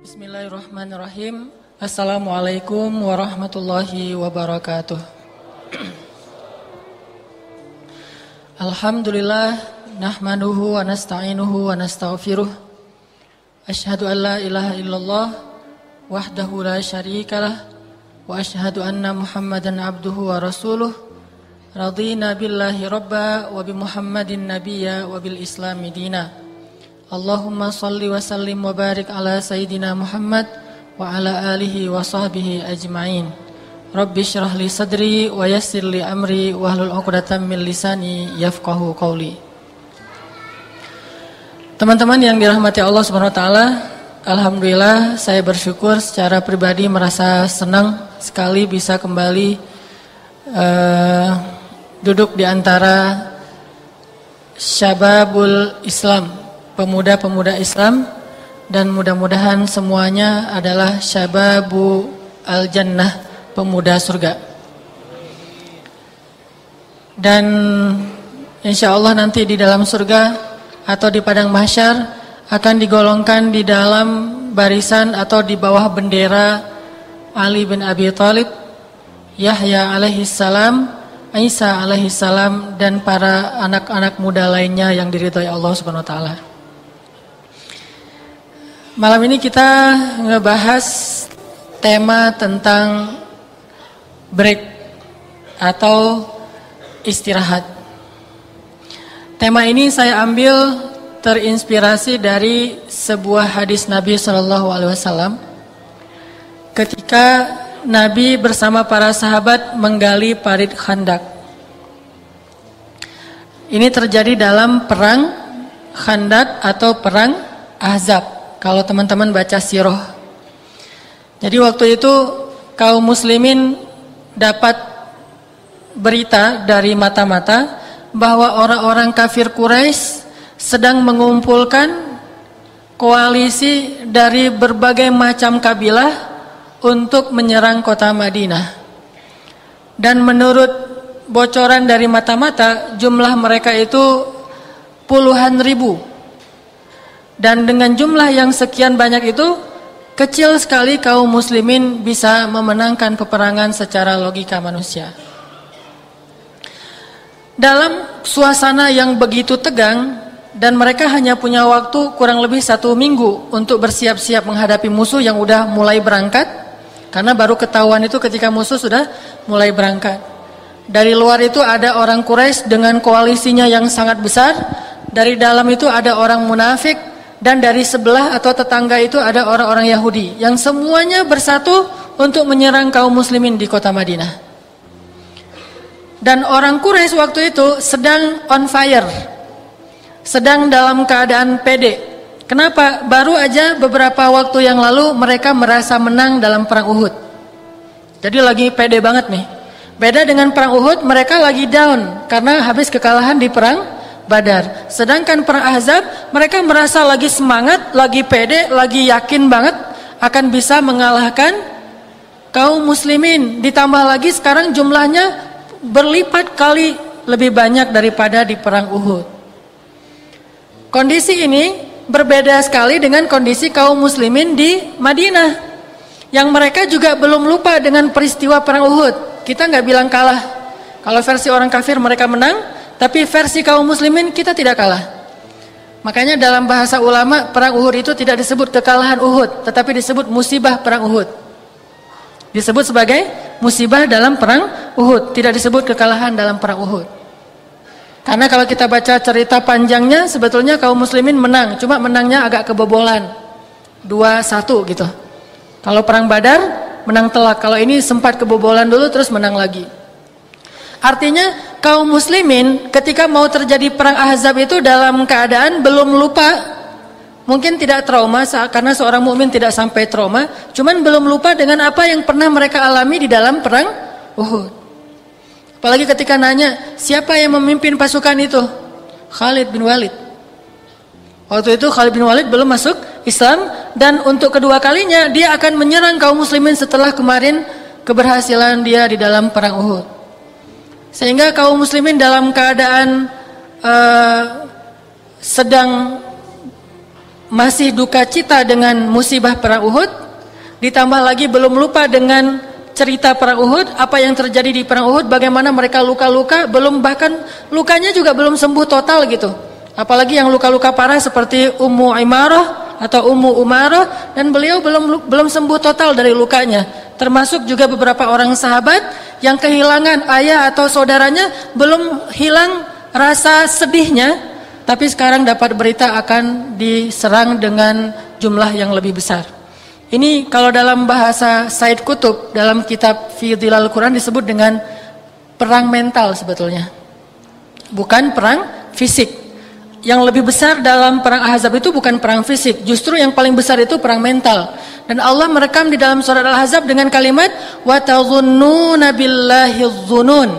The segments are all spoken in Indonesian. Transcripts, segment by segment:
Bismillahirrahmanirrahim. Assalamualaikum warahmatullahi wabarakatuh. Alhamdulillah nahmaduhu wa nasta'inuhu wa nastaghfiruh. Asyhadu an la ilaha illallah wahdahu la syarikalah wa asyhadu anna Muhammadan abduhu wa rasuluh. Radina billahi rabba wa bi Muhammadin nabiyya wa bil islami dina. Allahumma salli wa sallim wa barik ala Sayyidina Muhammad wa ala alihi wa sahbihi ajma'in. Rabbi syrah li sadri wa yassir li amri wa hlul 'uqdatam min lisani yafqahu qawli. Teman-teman yang dirahmati Allah Subhanahu wa taala, alhamdulillah saya bersyukur secara pribadi merasa senang sekali bisa kembali duduk di antara Syababul Islam, pemuda-pemuda Islam, dan mudah-mudahan semuanya adalah Syababu Al-Jannah, pemuda surga. Dan insya Allah nanti di dalam surga atau di padang mahsyar akan digolongkan di dalam barisan atau di bawah bendera Ali bin Abi Thalib, Yahya alaihissalam, Isa alaihissalam, dan para anak-anak muda lainnya yang diridhai Allah Subhanahu wa taala. Malam ini kita ngebahas tema tentang break atau istirahat. Tema ini saya ambil terinspirasi dari sebuah hadis Nabi SAW ketika Nabi bersama para sahabat menggali parit Khandak. Ini terjadi dalam perang Khandak atau perang Ahzab. Kalau teman-teman baca sirah. Jadi waktu itu kaum muslimin dapat berita dari mata-mata bahwa orang-orang kafir Quraisy sedang mengumpulkan koalisi dari berbagai macam kabilah untuk menyerang kota Madinah. Dan menurut bocoran dari mata-mata, jumlah mereka itu puluhan ribu. Dan dengan jumlah yang sekian banyak itu, kecil sekali kaum muslimin bisa memenangkan peperangan secara logika manusia. Dalam suasana yang begitu tegang, dan mereka hanya punya waktu kurang lebih 1 minggu untuk bersiap-siap menghadapi musuh yang udah mulai berangkat, karena baru ketahuan itu ketika musuh sudah mulai berangkat. Dari luar itu ada orang Quraisy dengan koalisinya yang sangat besar, dari dalam itu ada orang munafik, dan dari sebelah atau tetangga itu ada orang-orang Yahudi yang semuanya bersatu untuk menyerang kaum muslimin di kota Madinah. Dan orang Quraisy waktu itu sedang on fire, sedang dalam keadaan pede. Kenapa? Baru aja beberapa waktu yang lalu mereka merasa menang dalam perang Uhud. Jadi lagi pede banget nih. Beda dengan perang Uhud, mereka lagi down karena habis kekalahan di perang Badar. Sedangkan perang Ahzab, mereka merasa lagi semangat, lagi pede, lagi yakin banget akan bisa mengalahkan kaum muslimin. Ditambah lagi sekarang jumlahnya berlipat kali lebih banyak daripada di perang Uhud. Kondisi ini berbeda sekali dengan kondisi kaum muslimin di Madinah, yang mereka juga belum lupa dengan peristiwa perang Uhud. Kita nggak bilang kalah. Kalau versi orang kafir mereka menang, tapi versi kaum muslimin kita tidak kalah. Makanya dalam bahasa ulama, perang Uhud itu tidak disebut kekalahan Uhud, tetapi disebut musibah perang Uhud. Disebut sebagai musibah dalam perang Uhud, tidak disebut kekalahan dalam perang Uhud. Karena kalau kita baca cerita panjangnya, sebetulnya kaum muslimin menang, cuma menangnya agak kebobolan, 2-1 gitu. Kalau perang Badar menang telak, kalau ini sempat kebobolan dulu terus menang lagi. Artinya kaum muslimin ketika mau terjadi perang Ahzab itu dalam keadaan belum lupa, mungkin tidak trauma karena seorang mukmin tidak sampai trauma, cuman belum lupa dengan apa yang pernah mereka alami di dalam perang Uhud. Apalagi ketika nanya, siapa yang memimpin pasukan itu? Khalid bin Walid. Waktu itu Khalid bin Walid belum masuk Islam, dan untuk kedua kalinya dia akan menyerang kaum muslimin setelah kemarin keberhasilan dia di dalam perang Uhud. Sehingga kaum muslimin dalam keadaan sedang masih duka cita dengan musibah perang Uhud, ditambah lagi belum lupa dengan cerita perang Uhud, apa yang terjadi di perang Uhud, bagaimana mereka luka-luka, belum, bahkan lukanya juga belum sembuh total gitu. Apalagi yang luka-luka parah seperti Ummu Imarah atau Ummu Umarah, dan beliau belum sembuh total dari lukanya. Termasuk juga beberapa orang sahabat yang kehilangan ayah atau saudaranya, belum hilang rasa sedihnya, tapi sekarang dapat berita akan diserang dengan jumlah yang lebih besar. Ini kalau dalam bahasa Said Qutb dalam kitab Fi Dhilal Quran disebut dengan perang mental sebetulnya. Bukan perang fisik. Yang lebih besar dalam perang Ahzab itu bukan perang fisik, justru yang paling besar itu perang mental. Dan Allah merekam di dalam surat Al-Ahzab dengan kalimat wa tazunnuna billahi dzunun,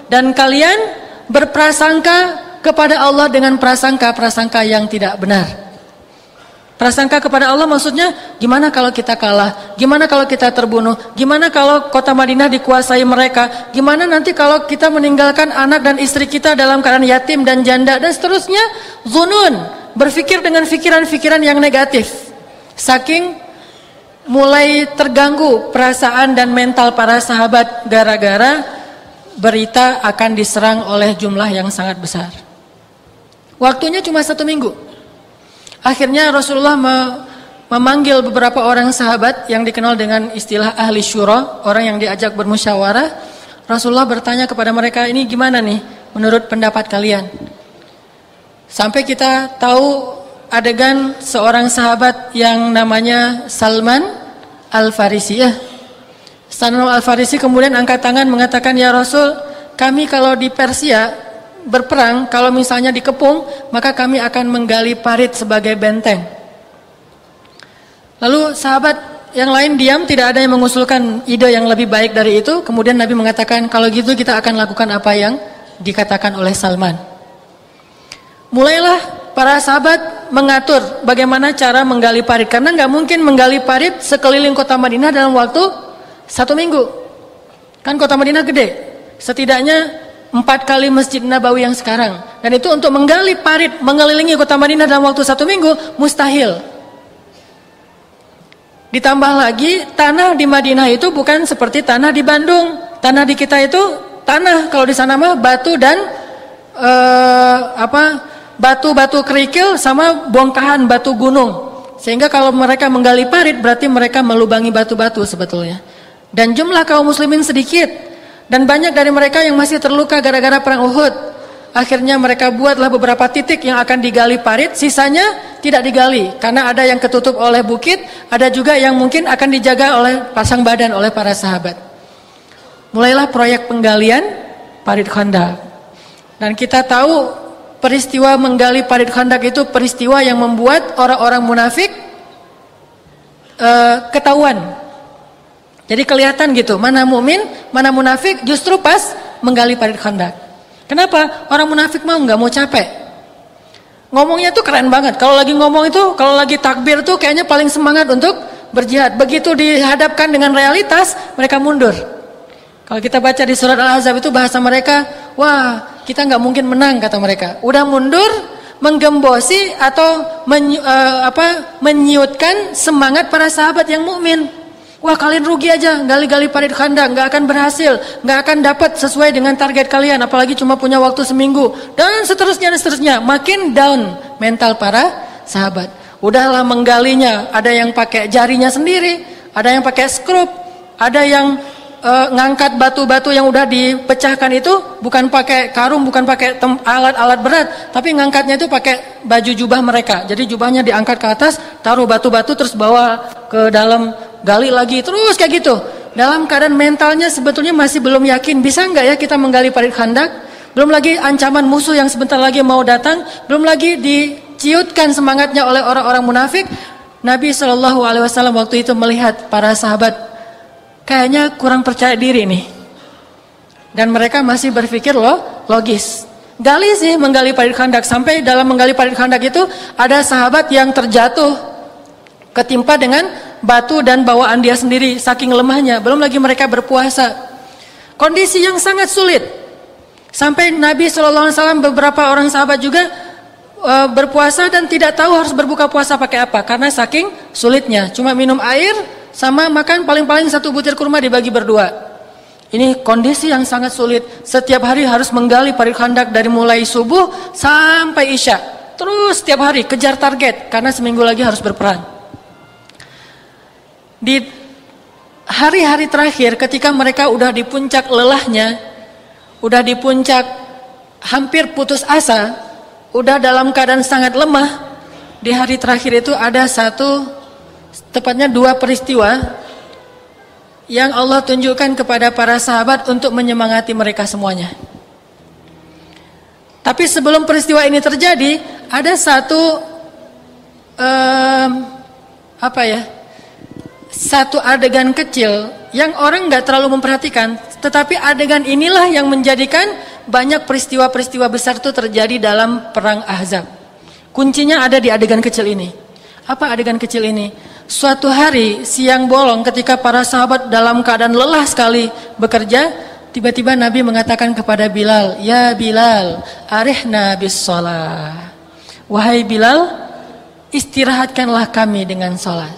dan kalian berprasangka kepada Allah dengan prasangka-prasangka yang tidak benar. Prasangka kepada Allah maksudnya, gimana kalau kita kalah? Gimana kalau kita terbunuh? Gimana kalau kota Madinah dikuasai mereka? Gimana nanti kalau kita meninggalkan anak dan istri kita dalam keadaan yatim dan janda dan seterusnya? Zunun, berpikir dengan pikiran-pikiran yang negatif. Saking mulai terganggu perasaan dan mental para sahabat gara-gara berita akan diserang oleh jumlah yang sangat besar. Waktunya cuma 1 minggu. Akhirnya Rasulullah memanggil beberapa orang sahabat yang dikenal dengan istilah ahli syura, orang yang diajak bermusyawarah. Rasulullah bertanya kepada mereka, ini gimana nih menurut pendapat kalian? Sampai kita tahu adegan seorang sahabat yang namanya Salman Al-Farisi. Salman Al-Farisi kemudian angkat tangan mengatakan, ya Rasul, kami kalau di Persia berperang, kalau misalnya dikepung, maka kami akan menggali parit sebagai benteng. Lalu sahabat yang lain diam, tidak ada yang mengusulkan ide yang lebih baik dari itu. Kemudian Nabi mengatakan, kalau gitu kita akan lakukan apa yang dikatakan oleh Salman. Mulailah para sahabat mengatur bagaimana cara menggali parit, karena nggak mungkin menggali parit sekeliling kota Madinah dalam waktu 1 minggu. Kan kota Madinah gede, setidaknya 4 kali Masjid Nabawi yang sekarang. Dan itu untuk menggali parit mengelilingi kota Madinah dalam waktu 1 minggu mustahil. Ditambah lagi tanah di Madinah itu bukan seperti tanah di Bandung. Tanah di kita itu tanah, kalau di sana mah batu dan batu-batu kerikil sama bongkahan batu gunung. Sehingga kalau mereka menggali parit berarti mereka melubangi batu-batu sebetulnya. Dan jumlah kaum muslimin sedikit. Dan banyak dari mereka yang masih terluka gara-gara perang Uhud. Akhirnya mereka buatlah beberapa titik yang akan digali parit, sisanya tidak digali karena ada yang ketutup oleh bukit, ada juga yang mungkin akan dijaga oleh pasang badan oleh para sahabat. Mulailah proyek penggalian parit Khandaq. Dan kita tahu peristiwa menggali parit Khandaq itu peristiwa yang membuat orang-orang munafik ketahuan. Jadi kelihatan gitu, mana mukmin, mana munafik justru pas menggali parit Khandaq. Kenapa? Orang munafik nggak mau capek. Ngomongnya tuh keren banget. Kalau lagi ngomong itu, kalau lagi takbir tuh kayaknya paling semangat untuk berjihad. Begitu dihadapkan dengan realitas, mereka mundur. Kalau kita baca di surat Al-Ahzab itu bahasa mereka, wah kita nggak mungkin menang kata mereka. Udah mundur, menggembosi atau menyiutkan semangat para sahabat yang mukmin. Wah kalian rugi aja, gali-gali parit Khandaq, nggak akan berhasil, nggak akan dapat sesuai dengan target kalian, apalagi cuma punya waktu seminggu, dan seterusnya. Makin down mental para sahabat. Udahlah menggalinya, ada yang pakai jarinya sendiri, ada yang pakai skrup, ada yang ngangkat batu-batu yang udah dipecahkan itu bukan pakai karung, bukan pakai alat-alat berat, tapi ngangkatnya itu pakai baju jubah mereka. Jadi jubahnya diangkat ke atas, taruh batu-batu terus bawa ke dalam, gali lagi, terus kayak gitu. Dalam keadaan mentalnya sebetulnya masih belum yakin, bisa nggak ya kita menggali parit Khandaq? Belum lagi ancaman musuh yang sebentar lagi mau datang, belum lagi diciutkan semangatnya oleh orang-orang munafik. Nabi SAW waktu itu melihat para sahabat kayaknya kurang percaya diri nih, dan mereka masih berpikir logis. Gali sih menggali parit Khandaq, sampai dalam menggali parit Khandaq itu ada sahabat yang terjatuh ketimpa dengan batu dan bawaan dia sendiri saking lemahnya. Belum lagi mereka berpuasa, kondisi yang sangat sulit. Sampai Nabi SAW beberapa orang sahabat juga berpuasa dan tidak tahu harus berbuka puasa pakai apa karena saking sulitnya. Cuma minum air sama makan paling-paling 1 butir kurma dibagi berdua. Ini kondisi yang sangat sulit. Setiap hari harus menggali parit khandak dari mulai subuh sampai isya. Terus setiap hari kejar target karena seminggu lagi harus berperang. Di hari-hari terakhir ketika mereka udah di puncak lelahnya, udah di puncak hampir putus asa, udah dalam keadaan sangat lemah, di hari terakhir itu ada tepatnya 2 peristiwa yang Allah tunjukkan kepada para sahabat untuk menyemangati mereka semuanya. Tapi sebelum peristiwa ini terjadi, ada satu adegan kecil yang orang nggak terlalu memperhatikan, tetapi adegan inilah yang menjadikan banyak peristiwa-peristiwa besar itu terjadi dalam perang Ahzab. Kuncinya ada di adegan kecil ini. Apa adegan kecil ini? Suatu hari siang bolong ketika para sahabat dalam keadaan lelah sekali bekerja, tiba-tiba Nabi mengatakan kepada Bilal, "Ya Bilal, arihna bis shalah." Wahai Bilal, istirahatkanlah kami dengan salat.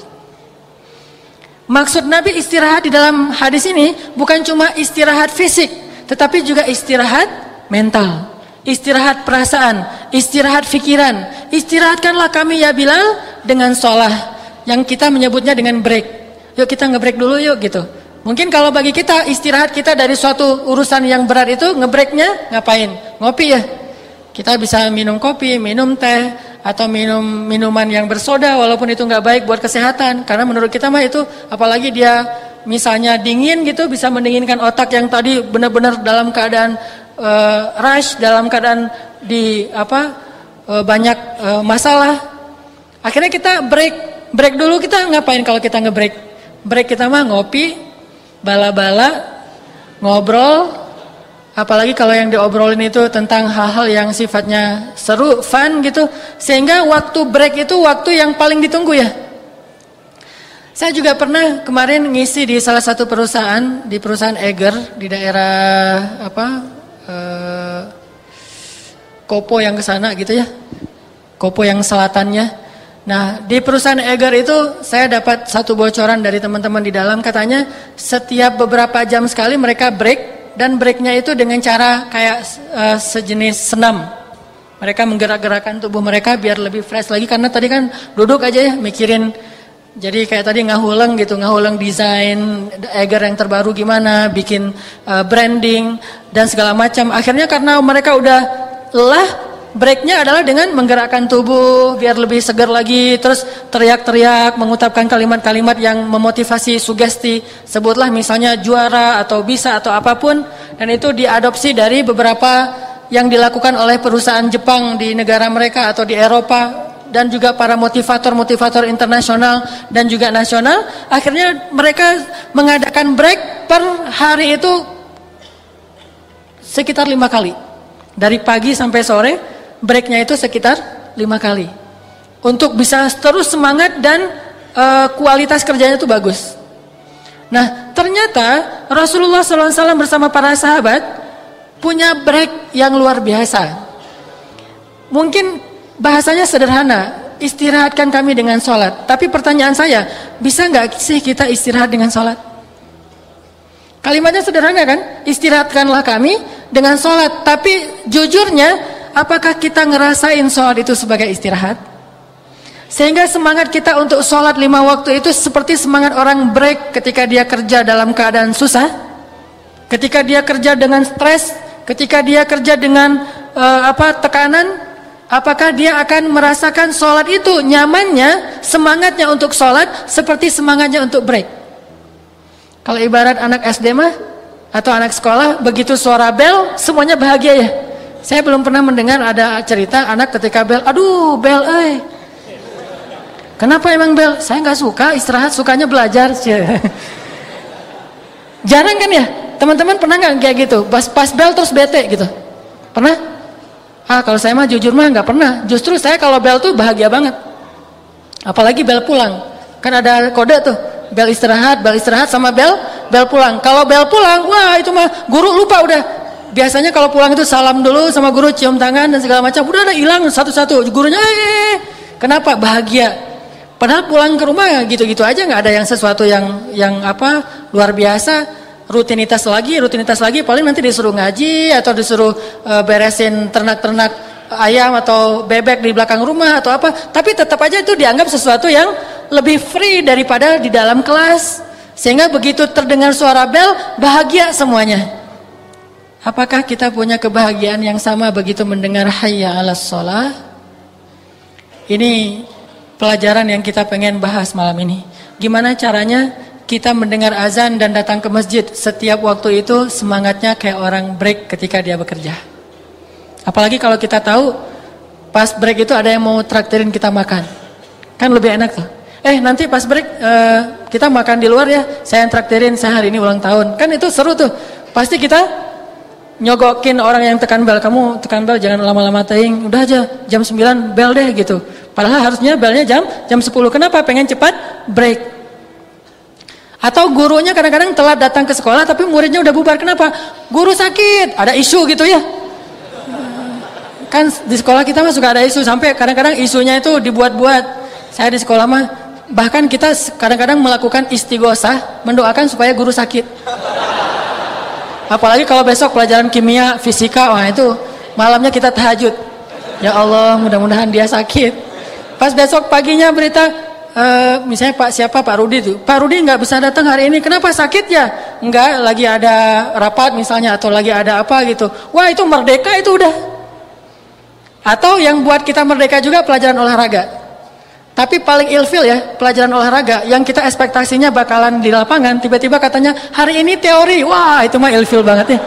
Maksud Nabi istirahat di dalam hadis ini bukan cuma istirahat fisik, tetapi juga istirahat mental, istirahat perasaan, istirahat pikiran. Istirahatkanlah kami ya Bilal dengan sholat, yang kita menyebutnya dengan break. Yuk kita nge-break dulu yuk gitu. Mungkin kalau bagi kita istirahat kita dari suatu urusan yang berat itu nge-breaknya ngapain? Ngopi ya. Kita bisa minum kopi, minum teh, atau minum minuman yang bersoda walaupun itu nggak baik buat kesehatan, karena menurut kita mah itu apalagi dia misalnya dingin gitu bisa mendinginkan otak yang tadi benar-benar dalam keadaan rush, dalam keadaan banyak masalah. Akhirnya kita break dulu. Kita ngapain kalau kita nge-break? Break kita mah ngopi, bala-bala, ngobrol. Apalagi kalau yang diobrolin itu tentang hal-hal yang sifatnya seru, fun gitu. Sehingga waktu break itu waktu yang paling ditunggu ya. Saya juga pernah kemarin ngisi di salah satu perusahaan, di perusahaan Eger di daerah Kopo yang ke sana gitu ya. Kopo yang selatannya. Nah, di perusahaan Eger itu saya dapat satu bocoran dari teman-teman di dalam, katanya setiap beberapa jam sekali mereka break. Dan breaknya itu dengan cara kayak sejenis senam. Mereka menggerak-gerakkan tubuh mereka biar lebih fresh lagi. Karena tadi kan duduk aja ya mikirin. Jadi kayak tadi ngahuleng gitu. Ngahuleng desain Eger yang terbaru gimana. Bikin branding dan segala macam. Akhirnya karena mereka udah lelah, breaknya adalah dengan menggerakkan tubuh biar lebih segar lagi, terus teriak-teriak, mengucapkan kalimat-kalimat yang memotivasi, sugesti, sebutlah misalnya juara atau bisa atau apapun. Dan itu diadopsi dari beberapa yang dilakukan oleh perusahaan Jepang di negara mereka atau di Eropa, dan juga para motivator-motivator internasional dan juga nasional. Akhirnya mereka mengadakan break per hari itu sekitar 5 kali, dari pagi sampai sore. Breaknya itu sekitar 5 kali untuk bisa terus semangat dan kualitas kerjanya itu bagus. Nah, ternyata Rasulullah SAW bersama para sahabat punya break yang luar biasa. Mungkin bahasanya sederhana, istirahatkan kami dengan sholat. Tapi pertanyaan saya, bisa nggak sih kita istirahat dengan sholat? Kalimatnya sederhana kan? Istirahatkanlah kami dengan sholat. Tapi jujurnya, apakah kita ngerasain sholat itu sebagai istirahat? Sehingga semangat kita untuk sholat 5 waktu itu seperti semangat orang break ketika dia kerja dalam keadaan susah, ketika dia kerja dengan stres, ketika dia kerja dengan tekanan. Apakah dia akan merasakan sholat itu nyamannya, semangatnya untuk sholat seperti semangatnya untuk break? Kalau ibarat anak SD mah atau anak sekolah, begitu suara bel semuanya bahagia ya. Saya belum pernah mendengar ada cerita anak ketika bel, aduh bel kenapa emang bel? Saya nggak suka istirahat, sukanya belajar. Jarang kan ya? Teman-teman pernah nggak kayak gitu? Pas bel terus bete gitu? Pernah? Kalau saya mah jujur mah nggak pernah. Justru saya kalau bel tuh bahagia banget. Apalagi bel pulang. Kan ada kode tuh. Bel istirahat sama bel pulang. Kalau bel pulang, wah itu mah guru lupa udah. Biasanya kalau pulang itu salam dulu sama guru, cium tangan dan segala macam. Udah ada hilang satu-satu. Gurunya kenapa? Bahagia. Padahal pulang ke rumah gitu-gitu aja, nggak ada yang sesuatu yang luar biasa. Rutinitas lagi. Paling nanti disuruh ngaji atau disuruh beresin ternak-ternak ayam atau bebek di belakang rumah atau apa. Tapi tetap aja itu dianggap sesuatu yang lebih free daripada di dalam kelas. Sehingga begitu terdengar suara bel, bahagia semuanya. Apakah kita punya kebahagiaan yang sama begitu mendengar hayya 'alas shalah? Ini pelajaran yang kita pengen bahas malam ini. Gimana caranya kita mendengar azan dan datang ke masjid setiap waktu itu semangatnya kayak orang break ketika dia bekerja. Apalagi kalau kita tahu pas break itu ada yang mau traktirin kita makan. Kan lebih enak tuh. Nanti pas break kita makan di luar ya, saya yang traktirin, saya hari ini ulang tahun. Kan itu seru tuh. Pasti kita nyogokin orang yang tekan bel. Kamu tekan bel jangan lama-lama teing. Udah aja jam 9 bel deh gitu. Padahal harusnya belnya jam 10. Kenapa? Pengen cepat break. Atau gurunya kadang-kadang telat datang ke sekolah tapi muridnya udah bubar. Kenapa? Guru sakit. Ada isu gitu ya. Kan di sekolah kita mah suka ada isu. Sampai kadang-kadang isunya itu dibuat-buat. Saya di sekolah mah bahkan kita kadang-kadang melakukan istighosah, mendoakan supaya guru sakit. Apalagi kalau besok pelajaran kimia, fisika, wah itu malamnya kita tahajud. Ya Allah, mudah-mudahan dia sakit. Pas besok paginya berita, misalnya Pak Rudi tuh, Pak Rudi nggak bisa datang hari ini. Kenapa, sakit ya? Enggak, lagi ada rapat misalnya atau lagi ada apa gitu. Wah itu merdeka itu udah. Atau yang buat kita merdeka juga pelajaran olahraga. Tapi paling ilfil ya pelajaran olahraga yang kita ekspektasinya bakalan di lapangan, tiba-tiba katanya hari ini teori. Wah itu mah ilfil banget ya.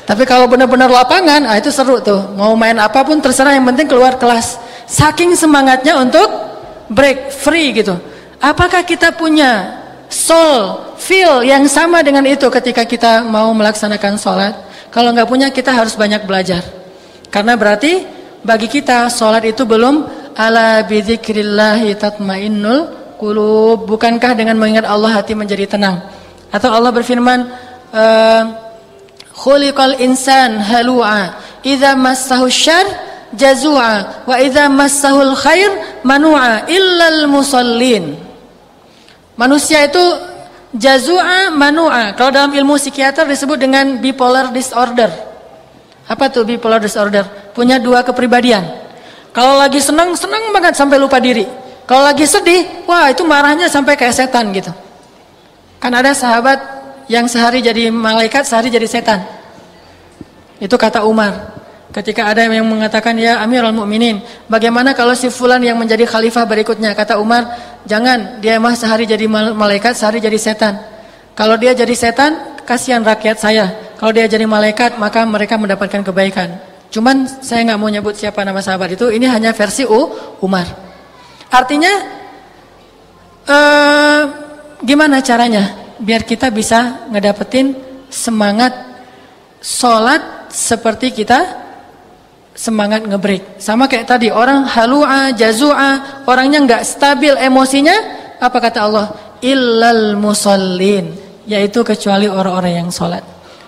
Tapi kalau benar-benar lapangan, itu seru tuh. Mau main apapun terserah, yang penting keluar kelas. Saking semangatnya untuk break free gitu. Apakah kita punya soul feel yang sama dengan itu ketika kita mau melaksanakan sholat? Kalau nggak punya, kita harus banyak belajar. Karena berarti bagi kita sholat itu belum ala bidzikrillahi tatmainnul qulub. Bukankah dengan mengingat Allah hati menjadi tenang? Atau Allah berfirman, khuliqal insan halu'a idza massahu syarr jazu'a wa idza massahul khair manu'a illal musallin. Manusia itu jazu'a manu'a. Kalau dalam ilmu psikiater disebut dengan bipolar disorder. Apa tuh bipolar disorder? Punya dua kepribadian. Kalau lagi senang banget sampai lupa diri. Kalau lagi sedih, wah itu marahnya sampai kayak setan gitu. Kan ada sahabat yang sehari jadi malaikat, sehari jadi setan. Itu kata Umar. Ketika ada yang mengatakan, ya Amirul Mukminin, bagaimana kalau si fulan yang menjadi khalifah berikutnya? Kata Umar, jangan, dia mah sehari jadi malaikat, sehari jadi setan. Kalau dia jadi setan, kasihan rakyat saya. Kalau dia jadi malaikat, maka mereka mendapatkan kebaikan. Cuman saya nggak mau nyebut siapa nama sahabat itu. Ini hanya versi Umar. Artinya, gimana caranya biar kita bisa ngedapetin semangat sholat seperti kita semangat ngebreak. Sama kayak tadi, orang halu'a, jazu'a, orangnya nggak stabil emosinya. Apa kata Allah? Illal musallin, yaitu kecuali orang-orang yang sholat.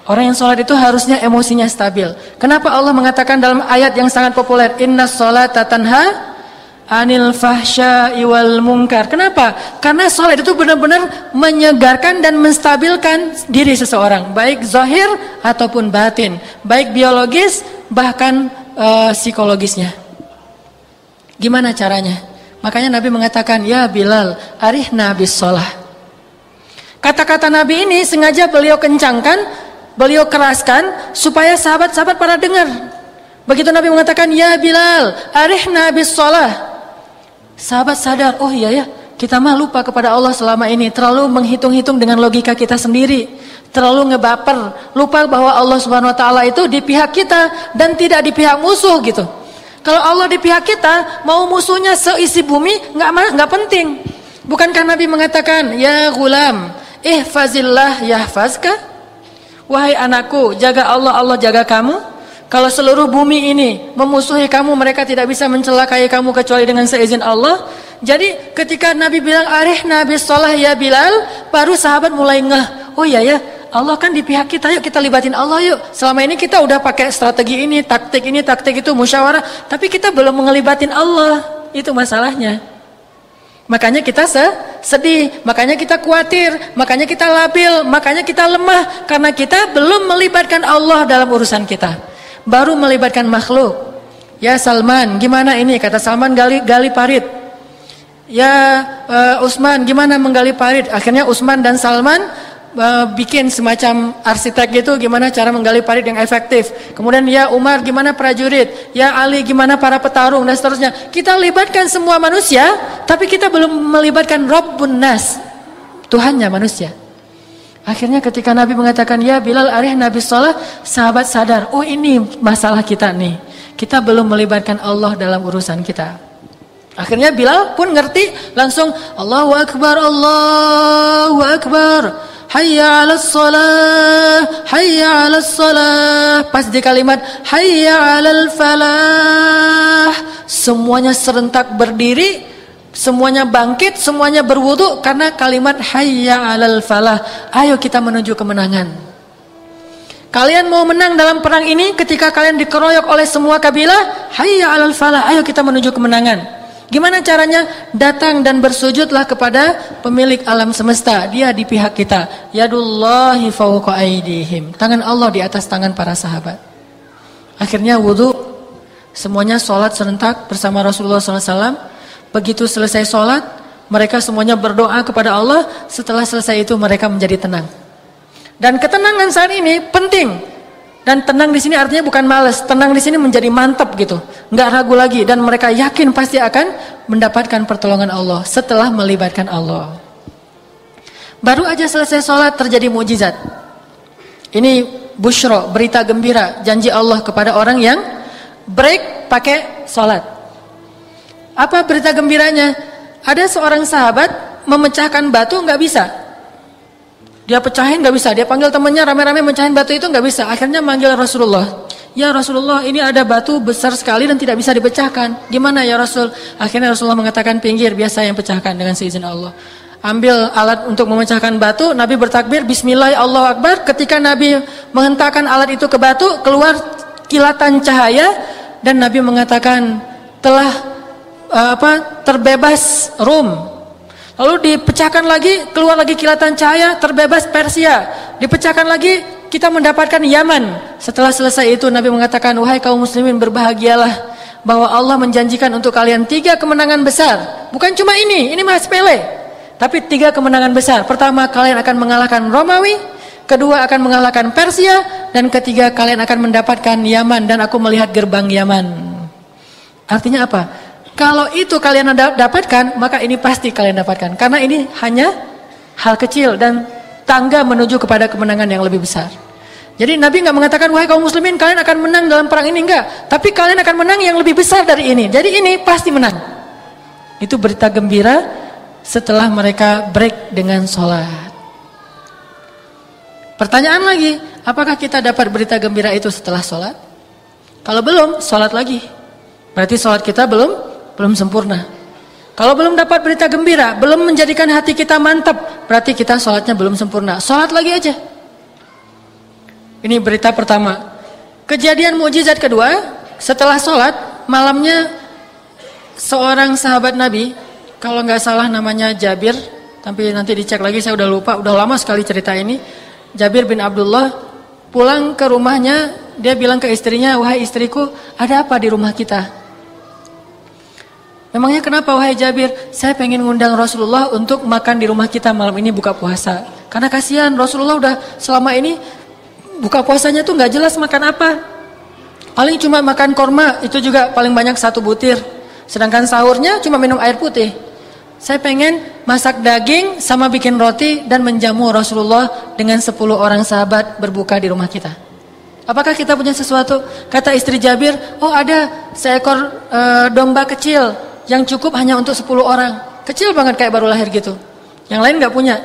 Orang yang sholat itu harusnya emosinya stabil. Kenapa Allah mengatakan dalam ayat yang sangat populer, innas sholata tanha anil fahsya'i wal munkar. Kenapa? Karena sholat itu benar-benar menyegarkan dan menstabilkan diri seseorang, baik zahir ataupun batin, baik biologis bahkan psikologisnya. Gimana caranya? Makanya Nabi mengatakan, ya Bilal, arihna bis sholah. Kata-kata Nabi ini sengaja beliau kencangkan, beliau keraskan supaya sahabat-sahabat pada dengar. Begitu Nabi mengatakan, ya Bilal, arihna bis sholah. Sahabat sadar, oh iya ya, kita mah lupa kepada Allah selama ini, terlalu menghitung-hitung dengan logika kita sendiri, terlalu ngebaper, lupa bahwa Allah Subhanahu wa taala itu di pihak kita dan tidak di pihak musuh gitu. Kalau Allah di pihak kita, mau musuhnya seisi bumi nggak penting. Bukankah Nabi mengatakan, ya gulam, ihfazillah yahfazka? Wahai anakku, jaga Allah, Allah jaga kamu. Kalau seluruh bumi ini memusuhi kamu, mereka tidak bisa mencelakai kamu kecuali dengan seizin Allah. Jadi ketika Nabi bilang arihna bis sholah ya Bilal, baru sahabat mulai ngeh. Oh iya ya, Allah kan di pihak kita, yuk kita libatin Allah yuk. Selama ini kita udah pakai strategi ini, taktik itu, musyawarah, tapi kita belum ngelibatin Allah. Itu masalahnya. Makanya kita sedih, makanya kita khawatir, makanya kita labil, makanya kita lemah, karena kita belum melibatkan Allah dalam urusan kita. Baru melibatkan makhluk. Ya Salman, gimana ini? Kata Salman, gali parit. Ya Utsman, gimana menggali parit? Akhirnya Utsman dan Salman bikin semacam arsitek gitu, gimana cara menggali parit yang efektif. Kemudian ya Umar, gimana prajurit? Ya Ali, gimana para petarung, dan seterusnya. Kita libatkan semua manusia, tapi kita belum melibatkan Rabbun Nas, Tuhannya manusia. Akhirnya ketika Nabi mengatakan, ya Bilal arih Nabi sholat, sahabat sadar, oh ini masalah kita nih. Kita belum melibatkan Allah dalam urusan kita. Akhirnya Bilal pun ngerti, langsung Allahu Akbar, Allahu Akbar, hayya 'alas shalah, hayya 'alas shalah. Pas di kalimat hayya 'alal falah, semuanya serentak berdiri, semuanya bangkit, semuanya berwudu karena kalimat hayya 'alal falah. Ayo kita menuju kemenangan. Kalian mau menang dalam perang ini ketika kalian dikeroyok oleh semua kabilah, hayya 'alal falah, ayo kita menuju kemenangan. Gimana caranya? Datang dan bersujudlah kepada pemilik alam semesta. Dia di pihak kita. Yadullahi fawqa aydihim. Tangan Allah di atas tangan para sahabat. Akhirnya wudu, semuanya sholat serentak bersama Rasulullah SAW. Begitu selesai sholat, mereka semuanya berdoa kepada Allah. Setelah selesai itu mereka menjadi tenang. Dan ketenangan saat ini penting. Dan tenang di sini artinya bukan malas, tenang di sini menjadi mantap gitu, nggak ragu lagi, dan mereka yakin pasti akan mendapatkan pertolongan Allah setelah melibatkan Allah. Baru aja selesai sholat terjadi mukjizat. Ini busyra, berita gembira, janji Allah kepada orang yang break pakai sholat. Apa berita gembiranya? Ada seorang sahabat memecahkan batu nggak bisa. Dia pecahin nggak bisa, dia panggil temannya rame-rame mencahin batu itu nggak bisa. Akhirnya manggil Rasulullah. Ya Rasulullah, ini ada batu besar sekali dan tidak bisa dipecahkan. Gimana ya Rasul? Akhirnya Rasulullah mengatakan, pinggir, biasa yang pecahkan dengan seizin Allah. Ambil alat untuk memecahkan batu, Nabi bertakbir, Bismillah, Allahu Akbar. Ketika Nabi menghentakkan alat itu ke batu, keluar kilatan cahaya, dan Nabi mengatakan telah terbebas Rum. Lalu dipecahkan lagi, keluar lagi kilatan cahaya, terbebas Persia. Dipecahkan lagi, kita mendapatkan Yaman. Setelah selesai itu Nabi mengatakan, wahai kaum muslimin, berbahagialah bahwa Allah menjanjikan untuk kalian 3 kemenangan besar. Bukan cuma ini mah sepele. Tapi 3 kemenangan besar. Pertama, kalian akan mengalahkan Romawi. Kedua, akan mengalahkan Persia. Dan ketiga, kalian akan mendapatkan Yaman. Dan aku melihat gerbang Yaman. Artinya apa? Kalau itu kalian dapatkan, maka ini pasti kalian dapatkan. Karena ini hanya hal kecil dan tangga menuju kepada kemenangan yang lebih besar. Jadi Nabi nggak mengatakan, wahai kaum muslimin, kalian akan menang dalam perang ini, enggak. Tapi kalian akan menang yang lebih besar dari ini. Jadi ini pasti menang. Itu berita gembira setelah mereka break dengan sholat. Pertanyaan lagi, apakah kita dapat berita gembira itu setelah sholat? Kalau belum, sholat lagi. Berarti sholat kita belum sempurna. Kalau belum dapat berita gembira, belum menjadikan hati kita mantap, berarti kita sholatnya belum sempurna. Sholat lagi aja. Ini berita pertama. Kejadian mukjizat kedua, setelah sholat, malamnya seorang sahabat Nabi, kalau nggak salah namanya Jabir, tapi nanti dicek lagi, saya udah lupa, udah lama sekali cerita ini. Jabir bin Abdullah pulang ke rumahnya, dia bilang ke istrinya, wahai istriku, ada apa di rumah kita? Memangnya kenapa wahai Jabir? Saya pengen ngundang Rasulullah untuk makan di rumah kita malam ini buka puasa. Karena kasihan Rasulullah udah selama ini buka puasanya tuh nggak jelas makan apa. Paling cuma makan korma, itu juga paling banyak 1 butir. Sedangkan sahurnya cuma minum air putih. Saya pengen masak daging sama bikin roti dan menjamu Rasulullah dengan 10 orang sahabat berbuka di rumah kita. Apakah kita punya sesuatu? Kata istri Jabir, oh ada seekor domba kecil yang cukup hanya untuk 10 orang. Kecil banget kayak baru lahir gitu. Yang lain gak punya.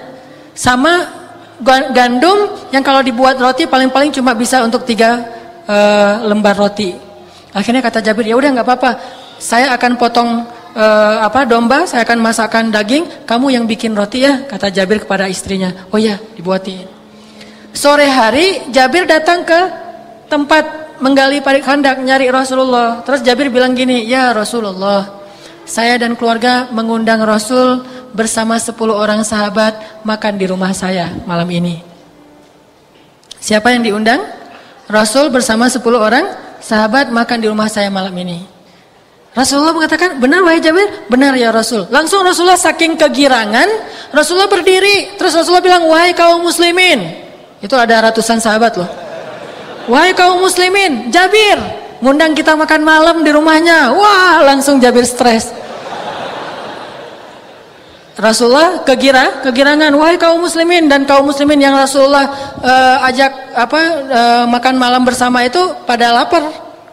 Sama gandum yang kalau dibuat roti paling-paling cuma bisa untuk 3 lembar roti. Akhirnya kata Jabir, ya udah gak apa-apa. Saya akan potong domba, saya akan masakkan daging, kamu yang bikin roti ya, kata Jabir kepada istrinya. Oh ya, dibuatin. Sore hari Jabir datang ke tempat menggali parit khandak nyari Rasulullah. Terus Jabir bilang gini, "Ya Rasulullah, saya dan keluarga mengundang Rasul bersama 10 orang sahabat makan di rumah saya malam ini." Siapa yang diundang? Rasul bersama 10 orang sahabat makan di rumah saya malam ini. Rasulullah mengatakan, "Benar wahai Jabir?" "Benar ya Rasul." Langsung Rasulullah saking kegirangan, Rasulullah berdiri. Terus Rasulullah bilang, "Wahai kaum muslimin." Itu ada ratusan sahabat loh. "Wahai kaum muslimin, Jabir ngundang kita makan malam di rumahnya." Wah, langsung Jabir stres. Rasulullah kegirangan, "Wahai kaum muslimin," dan kaum muslimin yang Rasulullah ajak makan malam bersama itu pada lapar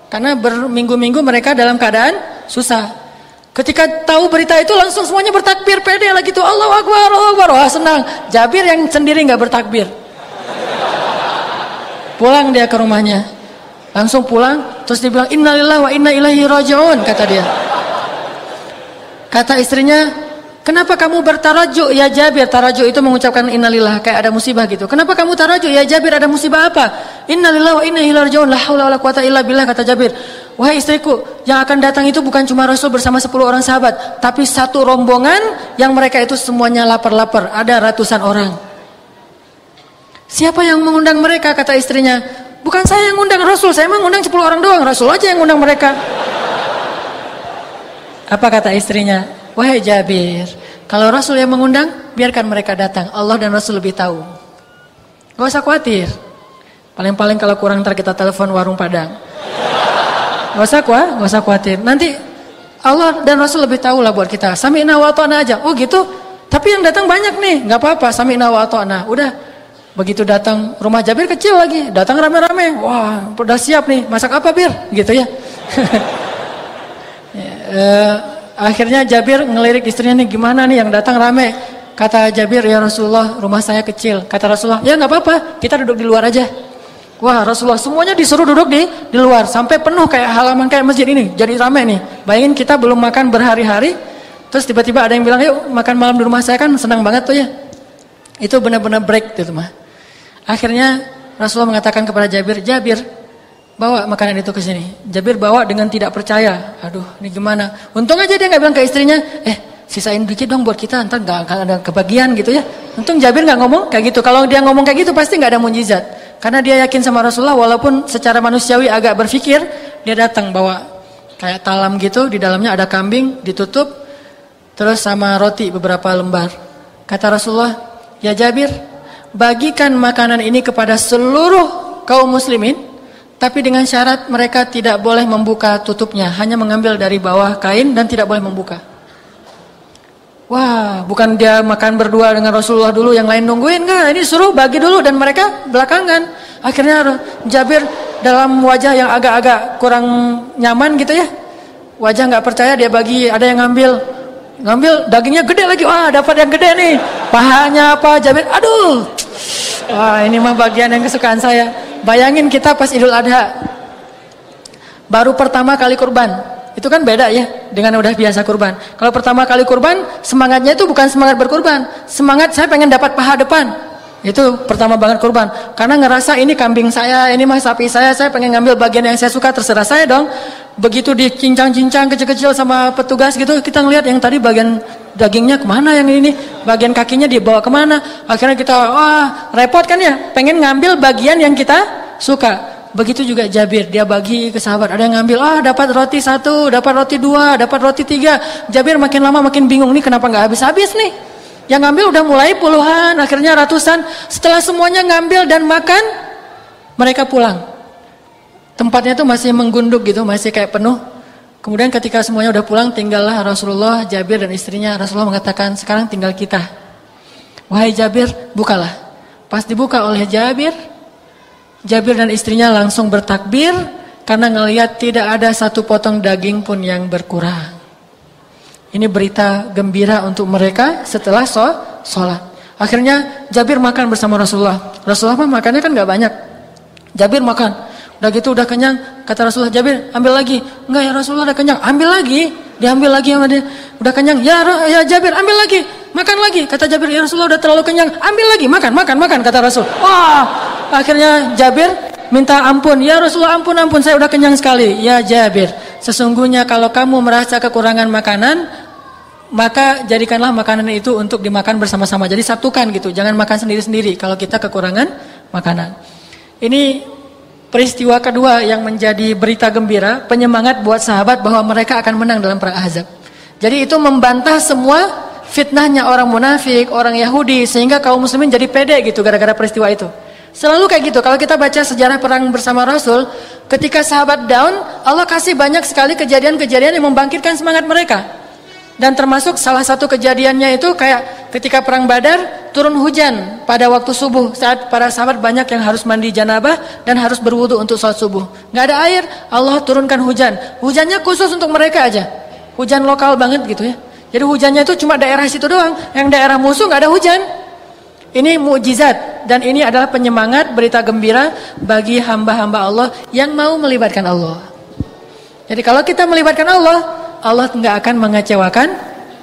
karena berminggu-minggu mereka dalam keadaan susah. Ketika tahu berita itu langsung semuanya bertakbir, pede lagi tuh, Allahu Akbar, Allahu Akbar. Wah, senang. Jabir yang sendiri nggak bertakbir. Pulang dia ke rumahnya. Langsung pulang, terus dia bilang, "Innalillahi wa inna ilaihi raji'un," kata dia. Kata istrinya, "Kenapa kamu bertarajuk ya Jabir?" Tarajuk itu mengucapkan innalillah, kayak ada musibah gitu. "Kenapa kamu tarajuk ya Jabir, ada musibah apa?" "Innalillahi wa inna ilaihi raji'un, la haula wala quwata illa billah," kata Jabir. "Wahai istriku, yang akan datang itu bukan cuma Rasul bersama 10 orang sahabat, tapi satu rombongan yang mereka itu semuanya lapar-lapar, ada ratusan orang." "Siapa yang mengundang mereka?" kata istrinya. "Bukan saya yang ngundang Rasul, saya emang ngundang 10 orang doang, Rasul aja yang ngundang mereka." Apa kata istrinya? "Wahai Jabir, kalau Rasul yang mengundang, biarkan mereka datang. Allah dan Rasul lebih tahu. Gak usah khawatir. Paling-paling kalau kurang ntar kita telepon warung Padang. Gak usah khawatir. Nanti Allah dan Rasul lebih tahu lah buat kita. Sami'na wa ata'na aja." "Oh gitu? Tapi yang datang banyak nih." "Gak apa-apa, sami'na wa ata'na." Udah. Begitu datang, rumah Jabir kecil lagi. Datang rame-rame. Wah, udah siap nih. Masak apa, Bir? Gitu ya. Akhirnya Jabir ngelirik istrinya nih, "Gimana nih yang datang rame?" Kata Jabir, "Ya Rasulullah, rumah saya kecil." Kata Rasulullah, "Ya nggak apa-apa, kita duduk di luar aja." Wah, Rasulullah semuanya disuruh duduk di luar sampai penuh kayak halaman kayak masjid ini. Jadi rame nih. Bayangin kita belum makan berhari-hari, terus tiba-tiba ada yang bilang, "Yuk makan malam di rumah saya," kan senang banget tuh ya. Itu benar-benar break gitu mah. Akhirnya Rasulullah mengatakan kepada Jabir, "Jabir, bawa makanan itu ke sini." Jabir bawa dengan tidak percaya. Aduh, ini gimana? Untung aja dia nggak bilang ke istrinya, "Sisain dikit dong buat kita, ntar nggak ada kebagian," gitu ya. Untung Jabir nggak ngomong kayak gitu. Kalau dia ngomong kayak gitu pasti nggak ada mujizat. Karena dia yakin sama Rasulullah, walaupun secara manusiawi agak berpikir, dia datang bawa kayak talam gitu, di dalamnya ada kambing ditutup, terus sama roti beberapa lembar. Kata Rasulullah, "Ya Jabir, bagikan makanan ini kepada seluruh kaum muslimin, tapi dengan syarat mereka tidak boleh membuka tutupnya, hanya mengambil dari bawah kain dan tidak boleh membuka." Wah, bukan dia makan berdua dengan Rasulullah dulu, yang lain nungguin, enggak, ini suruh bagi dulu dan mereka belakangan. Akhirnya Jabir dalam wajah yang agak-agak kurang nyaman gitu ya, wajah nggak percaya, dia bagi, ada yang ngambil dagingnya gede lagi. Wah, dapat yang gede nih, pahanya apa? Jabir, aduh, wah ini mah bagian yang kesukaan saya. Bayangin kita pas Idul Adha, baru pertama kali kurban. Itu kan beda ya dengan udah biasa kurban. Kalau pertama kali kurban, semangatnya itu bukan semangat berkurban, semangat saya pengen dapat paha depan. Itu pertama banget kurban. Karena ngerasa ini kambing saya, ini mah sapi saya pengen ngambil bagian yang saya suka, terserah saya dong. Begitu dicincang-cincang kecil-kecil sama petugas gitu, kita ngelihat yang tadi bagian dagingnya kemana, yang ini bagian kakinya dibawa kemana. Akhirnya kita, wah repot kan ya, pengen ngambil bagian yang kita suka. Begitu juga Jabir, dia bagi ke sahabat, ada yang ngambil, dapat roti 1, dapat roti 2, dapat roti 3. Jabir makin lama makin bingung, nih kenapa nggak habis-habis nih. Yang ngambil udah mulai puluhan, akhirnya ratusan. Setelah semuanya ngambil dan makan, mereka pulang. Tempatnya tuh masih menggunduk gitu, masih kayak penuh. Kemudian ketika semuanya udah pulang, tinggallah Rasulullah, Jabir dan istrinya. Rasulullah mengatakan, "Sekarang tinggal kita. Wahai Jabir, bukalah." Pas dibuka oleh Jabir dan istrinya langsung bertakbir karena ngelihat tidak ada satu potong daging pun yang berkurang. Ini berita gembira untuk mereka setelah sholat. Akhirnya Jabir makan bersama Rasulullah. Rasulullah makannya kan gak banyak. Jabir makan. Udah gitu udah kenyang. Kata Rasulullah, "Jabir ambil lagi." "Enggak ya Rasulullah, udah kenyang." "Ambil lagi." Diambil lagi sama dia. Udah kenyang. Ya Jabir ambil lagi. Makan lagi. Kata Jabir, "Ya Rasulullah udah terlalu kenyang." "Ambil lagi, makan." Kata Rasul. Wah, Akhirnya Jabir minta ampun. Ya Rasulullah, ampun, saya udah kenyang sekali. Ya Jabir, sesungguhnya kalau kamu merasa kekurangan makanan, maka jadikanlah makanan itu untuk dimakan bersama-sama. Jadi satukan gitu, jangan makan sendiri-sendiri kalau kita kekurangan makanan. Ini peristiwa kedua yang menjadi berita gembira, penyemangat buat sahabat bahwa mereka akan menang dalam perang Ahzab. Jadi itu membantah semua fitnahnya orang munafik, orang Yahudi, sehingga kaum muslimin jadi pede gitu gara-gara peristiwa itu. Selalu kayak gitu. Kalau kita baca sejarah perang bersama Rasul, ketika sahabat down, Allah kasih banyak sekali kejadian-kejadian yang membangkitkan semangat mereka. Dan termasuk salah satu kejadiannya itu kayak ketika perang Badar, turun hujan pada waktu subuh, saat para sahabat banyak yang harus mandi janabah dan harus berwudu untuk sholat subuh. Nggak ada air, Allah turunkan hujan. Hujannya khusus untuk mereka aja, hujan lokal banget gitu ya. Jadi hujannya itu cuma daerah situ doang, yang daerah musuh nggak ada hujan. Ini mukjizat, dan ini adalah penyemangat, berita gembira bagi hamba-hamba Allah yang mau melibatkan Allah. Jadi kalau kita melibatkan Allah, Allah nggak akan mengecewakan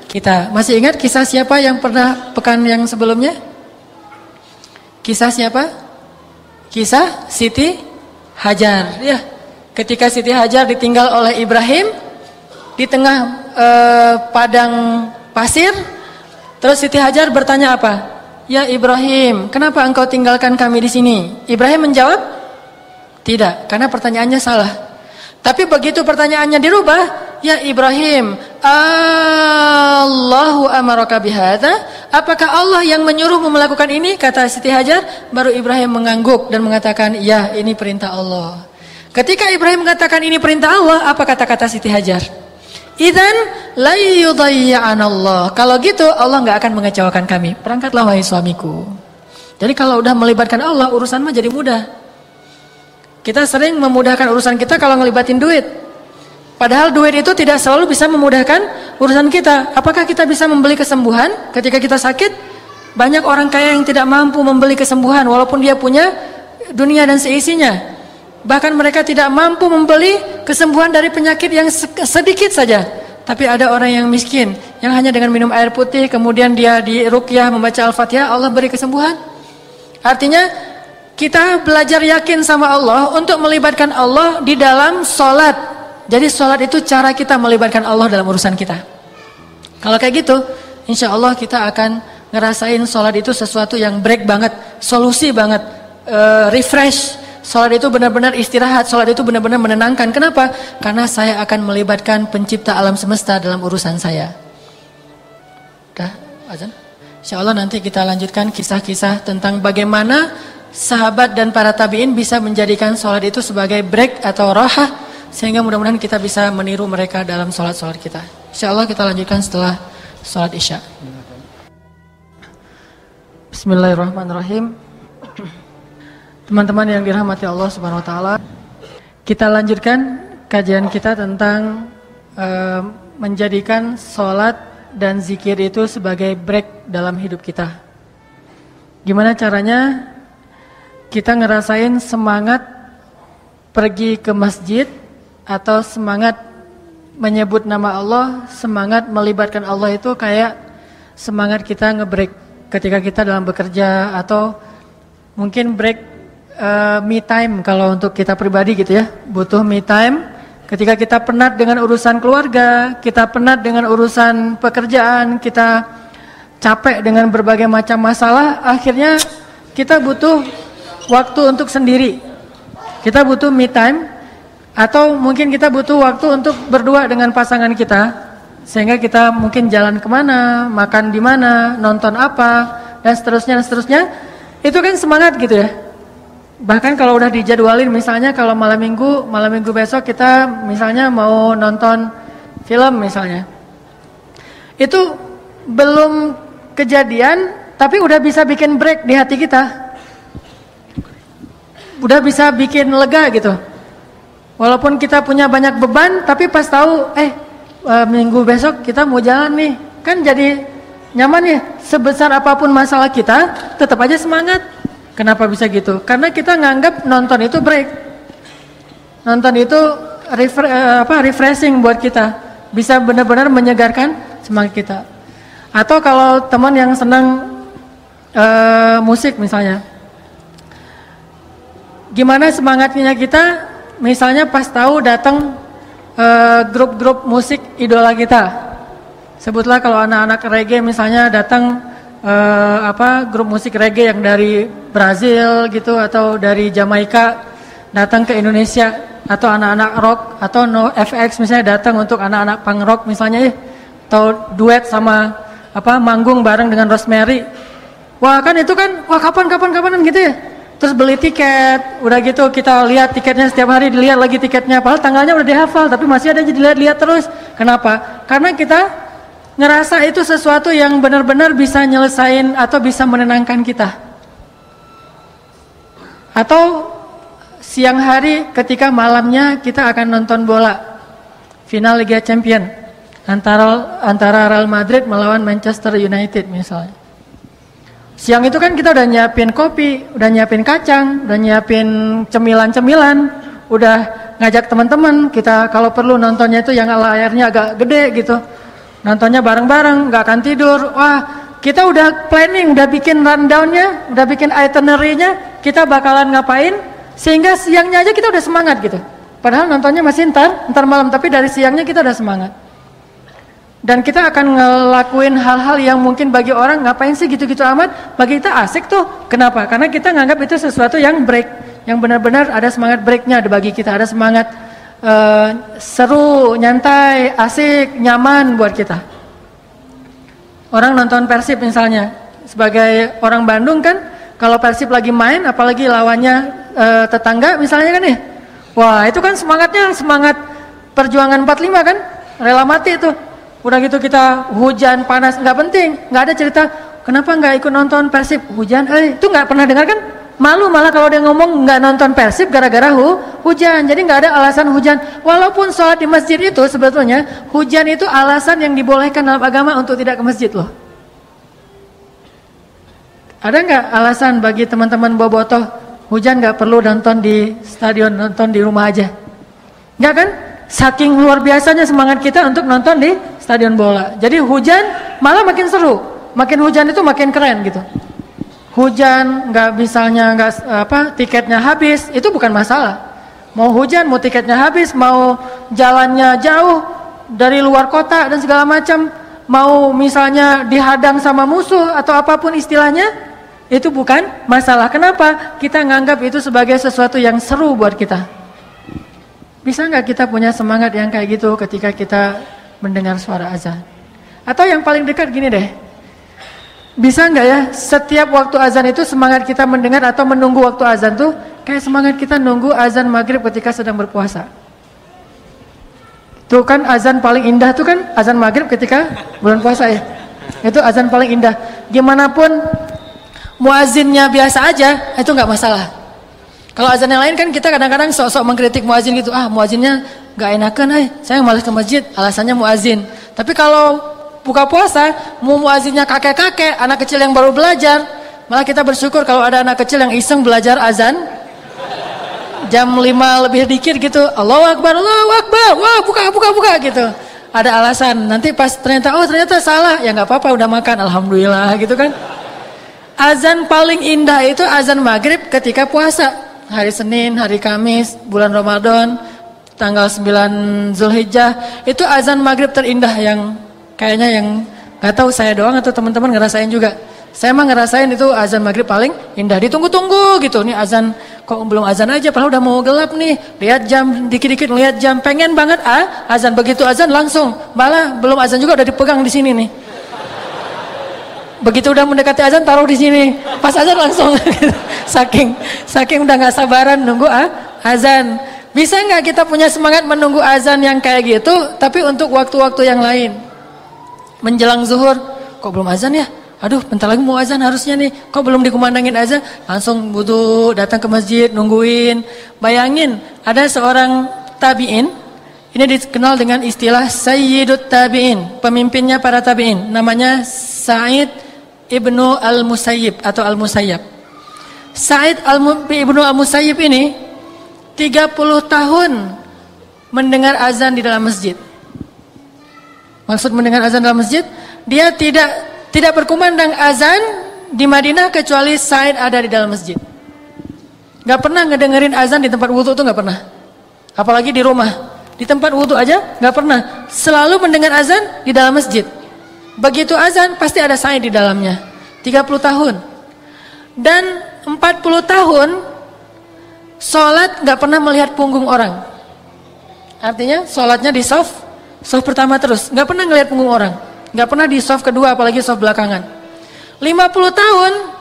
kita. Masih ingat kisah siapa yang pernah pekan yang sebelumnya? Kisah siapa? Kisah Siti Hajar. Ya, ketika Siti Hajar ditinggal oleh Ibrahim di tengah padang pasir, terus Siti Hajar bertanya apa? Ya Ibrahim, kenapa engkau tinggalkan kami di sini? Ibrahim menjawab, tidak, karena pertanyaannya salah. Tapi begitu pertanyaannya dirubah, ya Ibrahim, Allahu amaraka bihadza? Apakah Allah yang menyuruhmu melakukan ini? Kata Siti Hajar. Baru Ibrahim mengangguk dan mengatakan, ya ini perintah Allah. Ketika Ibrahim mengatakan ini perintah Allah, apa kata-kata Siti Hajar? Idzan la yudayyi'an Allah. Kalau gitu Allah nggak akan mengecewakan kami. Berangkatlah wahai suamiku. Jadi kalau udah melibatkan Allah, urusan mah jadi mudah. Kita sering memudahkan urusan kita kalau ngelibatin duit. Padahal duit itu tidak selalu bisa memudahkan urusan kita. Apakah kita bisa membeli kesembuhan ketika kita sakit? Banyak orang kaya yang tidak mampu membeli kesembuhan walaupun dia punya dunia dan seisinya. Bahkan mereka tidak mampu membeli kesembuhan dari penyakit yang sedikit saja. Tapi ada orang yang miskin yang hanya dengan minum air putih, kemudian dia diruqyah membaca Al-Fatihah, Allah beri kesembuhan. Artinya kita belajar yakin sama Allah untuk melibatkan Allah di dalam sholat. Jadi sholat itu cara kita melibatkan Allah dalam urusan kita. Kalau kayak gitu, insya Allah kita akan ngerasain sholat itu sesuatu yang break banget, solusi banget, refresh. Sholat itu benar-benar istirahat, sholat itu benar-benar menenangkan. Kenapa? Karena saya akan melibatkan pencipta alam semesta dalam urusan saya. Udah, azan? Insya Allah nanti kita lanjutkan kisah-kisah tentang bagaimana sahabat dan para tabi'in bisa menjadikan sholat itu sebagai break atau rohah, sehingga mudah-mudahan kita bisa meniru mereka dalam sholat-sholat kita. Insya Allah kita lanjutkan setelah sholat isya. Bismillahirrahmanirrahim. Teman-teman yang dirahmati Allah Subhanahu wa taala, kita lanjutkan kajian kita tentang menjadikan sholat dan zikir itu sebagai break dalam hidup kita. Gimana caranya kita ngerasain semangat pergi ke masjid atau semangat menyebut nama Allah, semangat melibatkan Allah itu kayak semangat kita nge-break ketika kita dalam bekerja, atau mungkin break me time kalau untuk kita pribadi gitu ya, butuh me time ketika kita penat dengan urusan keluarga, kita penat dengan urusan pekerjaan, kita capek dengan berbagai macam masalah, akhirnya kita butuh waktu untuk sendiri. Kita butuh me time, atau mungkin kita butuh waktu untuk berdua dengan pasangan kita, sehingga kita mungkin jalan kemana, makan di mana, nonton apa, dan seterusnya dan seterusnya. Itu kan semangat gitu ya. Bahkan kalau udah dijadwalin, misalnya kalau malam minggu besok kita misalnya mau nonton film misalnya, itu belum kejadian tapi udah bisa bikin break di hati kita, udah bisa bikin lega gitu. Walaupun kita punya banyak beban, tapi pas tahu minggu besok kita mau jalan nih, kan jadi nyaman ya. Sebesar apapun masalah kita, tetap aja semangat. Kenapa bisa gitu? Karena kita nganggap nonton itu break. Nonton itu refreshing buat kita. Bisa benar-benar menyegarkan semangat kita. Atau kalau teman yang senang musik misalnya, Gimana semangatnya kita misalnya pas tahu datang grup-grup musik idola kita. Sebutlah kalau anak-anak reggae misalnya datang grup musik reggae yang dari Brazil gitu atau dari Jamaika datang ke Indonesia, atau anak-anak rock atau NoFX misalnya datang untuk anak-anak punk rock misalnya, atau duet sama manggung bareng dengan Rosemary. Wah kan itu kan, wah kapan gitu ya. Terus beli tiket, udah gitu kita lihat tiketnya setiap hari, dilihat lagi tiketnya, padahal tanggalnya udah dihafal tapi masih ada dilihat-lihat terus. Kenapa? Karena kita ngerasa itu sesuatu yang benar-benar bisa nyelesain atau bisa menenangkan kita. Atau siang hari ketika malamnya kita akan nonton bola final Liga Champion antara Real Madrid melawan Manchester United misalnya. Siang itu kan kita udah nyiapin kopi, udah nyiapin kacang, udah nyiapin cemilan-cemilan, udah ngajak teman-teman kita kalau perlu nontonnya itu yang layarnya agak gede gitu. Nontonnya bareng-bareng, gak akan tidur. Wah, kita udah planning, udah bikin rundown-nya, udah bikin itinerary-nya, kita bakalan ngapain, sehingga siangnya aja kita udah semangat gitu. Padahal nontonnya masih ntar malam, tapi dari siangnya kita udah semangat. Dan kita akan ngelakuin hal-hal yang mungkin bagi orang ngapain sih gitu-gitu amat, bagi kita asik tuh. Kenapa? Karena kita nganggap itu sesuatu yang break, yang benar-benar ada semangat breaknya bagi kita, ada semangat seru, nyantai, asik, nyaman buat kita. Orang nonton Persib misalnya, sebagai orang Bandung kan, kalau Persib lagi main, apalagi lawannya tetangga misalnya kan nih, wah itu kan semangatnya semangat perjuangan 45 kan, rela mati itu. Udah gitu kita hujan, panas, nggak penting, nggak ada cerita kenapa nggak ikut nonton Persib, hujan, itu nggak pernah dengar kan? Malu malah kalau dia ngomong nggak nonton Persib gara-gara hujan. Jadi nggak ada alasan hujan. Walaupun sholat di masjid itu sebetulnya hujan itu alasan yang dibolehkan dalam agama untuk tidak ke masjid loh. Ada nggak alasan bagi teman-teman bobotoh hujan nggak perlu nonton di stadion, nonton di rumah aja? Nggak kan? Saking luar biasanya semangat kita untuk nonton di stadion bola. Jadi hujan malah makin seru. Makin hujan itu makin keren gitu. Hujan tiketnya habis itu bukan masalah. Mau hujan, mau tiketnya habis, mau jalannya jauh dari luar kota dan segala macam, mau misalnya dihadang sama musuh atau apapun istilahnya, itu bukan masalah. Kenapa? Kita nganggap itu sebagai sesuatu yang seru buat kita. Bisa nggak kita punya semangat yang kayak gitu ketika kita mendengar suara azan? Atau yang paling dekat gini deh, bisa nggak ya setiap waktu azan itu semangat kita mendengar atau menunggu waktu azan tuh kayak semangat kita nunggu azan maghrib ketika sedang berpuasa. Tuh kan azan paling indah tuh kan azan maghrib ketika bulan puasa ya. Itu azan paling indah. Gimana pun muazinnya biasa aja itu nggak masalah. Kalau azan yang lain kan kita kadang-kadang sok-sok mengkritik muazin gitu. Muazinnya nggak enakan, saya malas ke masjid, alasannya muazin. Tapi kalau buka puasa, muazinnya kakek-kakek, anak kecil yang baru belajar, malah kita bersyukur kalau ada anak kecil yang iseng belajar azan jam 5 lebih dikit gitu, Allahu Akbar, wah buka gitu. Ada alasan, nanti pas ternyata salah, ya nggak apa-apa, udah makan, alhamdulillah gitu kan. Azan paling indah itu azan maghrib ketika puasa. Hari Senin, hari Kamis, bulan Ramadan, tanggal 9 Zulhijjah, itu azan maghrib terindah yang kayaknya yang gak tahu saya doang atau teman-teman ngerasain juga. Saya mah ngerasain itu azan maghrib paling indah, ditunggu-tunggu gitu. Nih azan, kok belum azan aja padahal udah mau gelap nih. Lihat jam, dikit-dikit lihat jam, pengen banget azan, begitu azan langsung. Malah belum azan juga udah dipegang di sini nih. Begitu udah mendekati azan taruh di sini. Pas azan langsung saking udah nggak sabaran nunggu azan. Bisa nggak kita punya semangat menunggu azan yang kayak gitu, tapi untuk waktu-waktu yang lain? Menjelang zuhur, kok belum azan ya? Aduh, bentar lagi mau azan harusnya nih. Kok belum dikumandangin azan? Langsung butuh datang ke masjid, nungguin. Bayangin, ada seorang tabi'in, ini dikenal dengan istilah Sayyidut Tabi'in, pemimpinnya para tabi'in. Namanya Sa'id Ibnu Al-Musayyib atau Al-Musayyab. Sa'id Ibnu Al-Musayyib ini 30 tahun mendengar azan di dalam masjid. Maksud mendengar azan dalam masjid, dia tidak berkumandang azan di Madinah kecuali Sa'id ada di dalam masjid. Gak pernah ngedengerin azan di tempat wudhu tuh gak pernah. Apalagi di rumah. Di tempat wudhu aja gak pernah. Selalu mendengar azan di dalam masjid. Begitu azan pasti ada sa'i di dalamnya. 30 tahun. Dan 40 tahun sholat gak pernah melihat punggung orang. Artinya sholatnya di shaf pertama terus. Gak pernah ngelihat punggung orang. Gak pernah di shaf kedua apalagi shaf belakangan. 50 tahun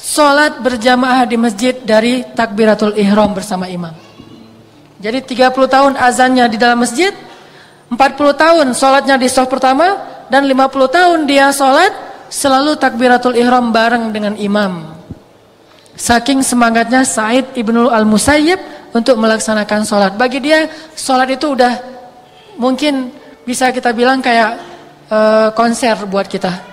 sholat berjamaah di masjid dari takbiratul ihram bersama imam. Jadi 30 tahun azannya di dalam masjid, 40 tahun sholatnya di shaf pertama, dan 50 tahun dia sholat selalu takbiratul ihram bareng dengan imam. Saking semangatnya Sa'id ibnu al-Musayyib untuk melaksanakan sholat. Bagi dia sholat itu udah mungkin bisa kita bilang kayak konser buat kita.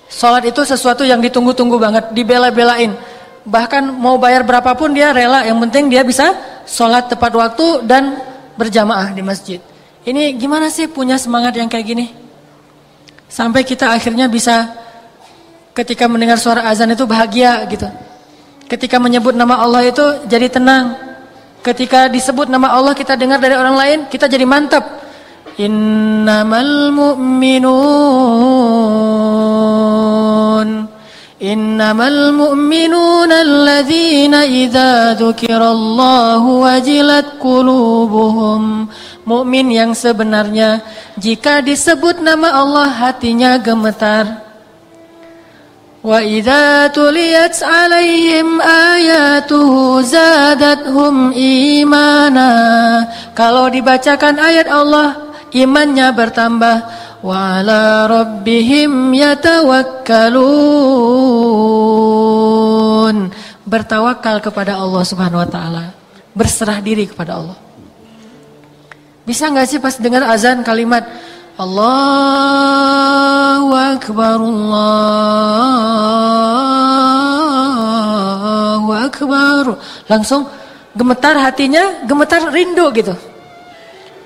Sholat itu sesuatu yang ditunggu-tunggu banget, dibela-belain. Bahkan mau bayar berapapun dia rela, yang penting dia bisa sholat tepat waktu dan berjamaah di masjid. Ini gimana sih punya semangat yang kayak gini? Sampai kita akhirnya bisa ketika mendengar suara azan itu bahagia gitu. Ketika menyebut nama Allah itu jadi tenang. Ketika disebut nama Allah kita dengar dari orang lain, kita jadi mantap. Innamal mu'minuna alladzina idza dzukirallahu wajilat qulubuhum. Mukmin yang sebenarnya jika disebut nama Allah hatinya gemetar. Wa idza tuliyat 'alaihim ayatuhu zadathum imana. Kalau dibacakan ayat Allah, imannya bertambah. Wa 'ala rabbihim yatawakkalun. Bertawakal kepada Allah Subhanahu wa taala, berserah diri kepada Allah. Bisa enggak sih pas dengar azan kalimat Allahu Akbar, Allahu Akbar, langsung gemetar hatinya, gemetar rindu gitu.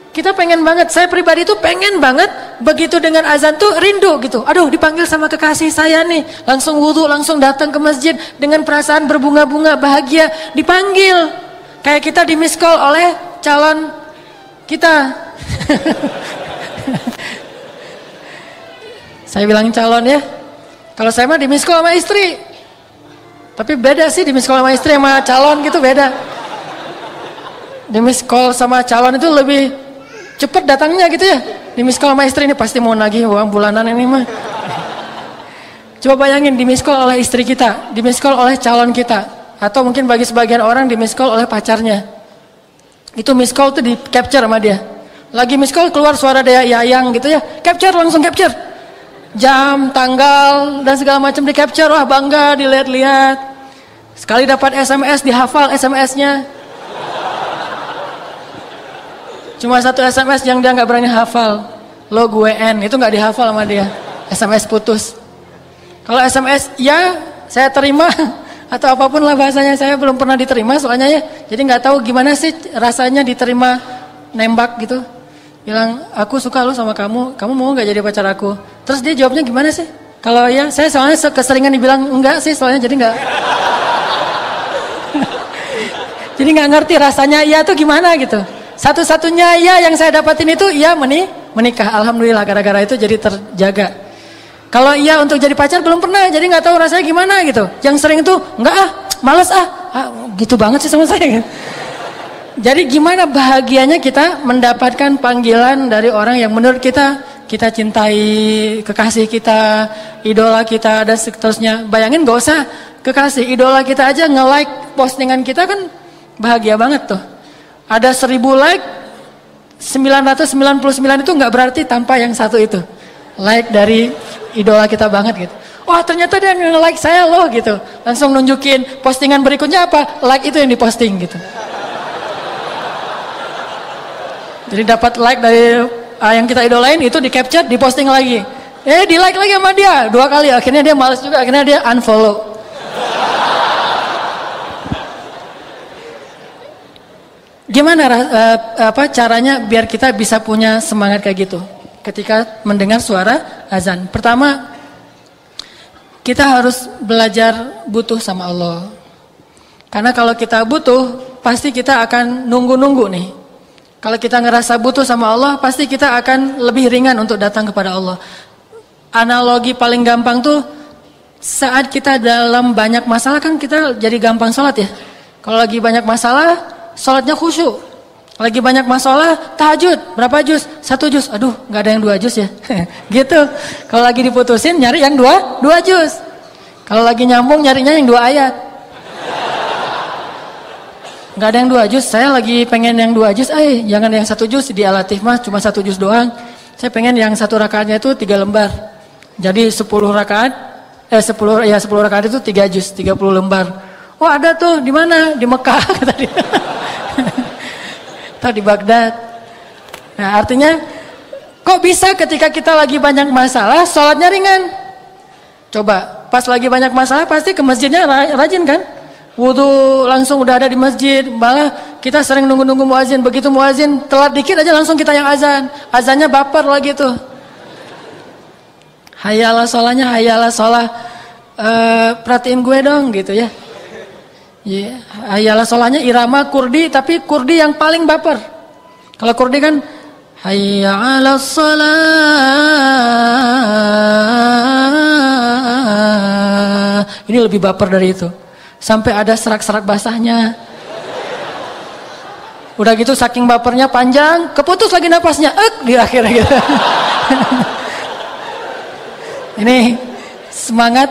Kita pengen banget, saya pribadi tuh pengen banget begitu dengan azan tuh rindu gitu. Aduh, dipanggil sama kekasih saya nih, langsung wudu, langsung datang ke masjid dengan perasaan berbunga-bunga, bahagia, dipanggil. Kayak kita di miss call oleh calon kita. Saya bilang calon ya. Kalau saya mah di miss call sama istri. Tapi beda sih di miss call sama istri sama calon gitu beda. Di miss call sama calon itu lebih cepet datangnya gitu ya. Di miss call sama istri ini pasti mau nagih uang bulanan ini mah. Coba bayangin di miss call oleh istri kita, di miss call oleh calon kita, atau mungkin bagi sebagian orang di miss call oleh pacarnya. Itu miss call tuh di capture sama dia. Lagi miss call keluar suara dia yayang gitu ya, capture, langsung capture. Jam, tanggal dan segala macam di capture, wah bangga dilihat-lihat. Sekali dapat SMS dihafal SMS-nya. Cuma satu SMS yang dia nggak berani hafal, lo gue N, itu nggak dihafal sama dia. SMS putus. Kalau SMS ya saya terima atau apapun lah bahasanya, saya belum pernah diterima soalnya ya. Jadi nggak tahu gimana sih rasanya diterima nembak gitu. Bilang aku suka lo sama kamu mau nggak jadi pacar aku? Terus dia jawabnya gimana sih? Kalau ya saya soalnya keseringan dibilang enggak sih soalnya, jadi nggak. Jadi nggak ngerti rasanya iya tuh gimana gitu. Satu-satunya ya yang saya dapatin itu ya menikah. Alhamdulillah gara-gara itu jadi terjaga. Kalau iya untuk jadi pacar belum pernah, jadi nggak tahu rasanya gimana gitu. Yang sering tuh enggak malas gitu banget sih sama saya. Jadi gimana bahagianya kita mendapatkan panggilan dari orang yang menurut kita cintai, kekasih kita, idola kita dan seterusnya. Bayangin gak usah kekasih, idola kita aja nge-like postingan kita kan bahagia banget tuh. Ada 1000 like, 999 itu nggak berarti tanpa yang satu itu. Like dari idola kita banget gitu. Wah ternyata dia nge-like saya loh gitu. Langsung nunjukin postingan berikutnya apa? Like itu yang diposting gitu. Jadi dapat like dari yang kita idolain itu di capture, diposting lagi. Di like lagi sama dia 2 kali. Akhirnya dia males juga, akhirnya dia unfollow. Gimana caranya biar kita bisa punya semangat kayak gitu ketika mendengar suara azan? Pertama, kita harus belajar butuh sama Allah. Karena kalau kita butuh, pasti kita akan nunggu-nunggu nih. Kalau kita ngerasa butuh sama Allah, pasti kita akan lebih ringan untuk datang kepada Allah. Analogi paling gampang tuh, saat kita dalam banyak masalah kan kita jadi gampang sholat ya. Kalau lagi banyak masalah, sholatnya khusyuk. Lagi banyak masalah, tahajud, berapa juz? 1 juz, aduh gak ada yang 2 juz ya. Gitu, kalau lagi diputusin nyari yang 2 juz. Kalau lagi nyambung nyarinya yang 2 ayat. Gak ada yang 2 juz, saya lagi pengen yang 2 juz, jangan yang 1 juz, di Al-Latif mah cuma 1 juz doang. Saya pengen yang 1 rakaatnya itu 3 lembar. Jadi 10 rakaat, 10 rakaat itu 3 juz, 30 lembar. Oh ada tuh, di mana? Di Mekah kata dia. Atau di Baghdad. Nah artinya kok bisa ketika kita lagi banyak masalah sholatnya ringan? Coba pas lagi banyak masalah pasti ke masjidnya rajin kan? Wudu langsung udah ada di masjid. Malah kita sering nunggu-nunggu muazin. Begitu muazin telat dikit aja langsung kita yang azan. Azannya baper lagi tuh. Hayalah sholahnya, hayalah sholah. Perhatiin gue dong gitu ya. Ya, hayalah sholahnya irama kurdi, tapi kurdi yang paling baper. Kalau kurdi kan hayya 'alas shalah. Ini lebih baper dari itu. Sampai ada serak-serak basahnya. Udah gitu saking bapernya panjang, keputus lagi napasnya, di akhirnya gitu. Ini semangat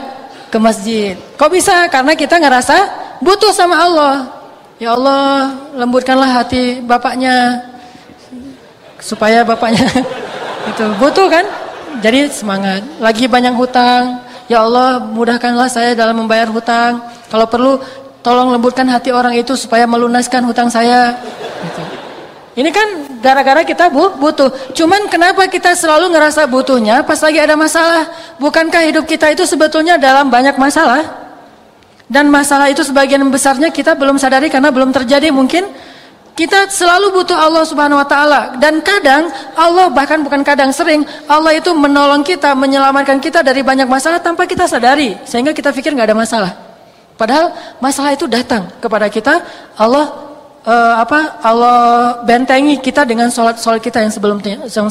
ke masjid. Kok bisa? Karena kita ngerasa butuh sama Allah. Ya Allah, lembutkanlah hati bapaknya supaya bapaknya itu butuh kan? Jadi semangat. Lagi banyak hutang, ya Allah mudahkanlah saya dalam membayar hutang. Kalau perlu tolong lembutkan hati orang itu supaya melunaskan hutang saya. Gitu. Ini kan gara-gara kita butuh. Cuman kenapa kita selalu ngerasa butuhnya pas lagi ada masalah? Bukankah hidup kita itu sebetulnya dalam banyak masalah? Dan masalah itu sebagian besarnya kita belum sadari karena belum terjadi. Mungkin kita selalu butuh Allah Subhanahu wa taala, dan kadang Allah, bahkan bukan kadang, sering Allah itu menolong kita, menyelamatkan kita dari banyak masalah tanpa kita sadari, sehingga kita pikir nggak ada masalah. Padahal masalah itu datang kepada kita. Allah bentengi kita dengan sholat kita yang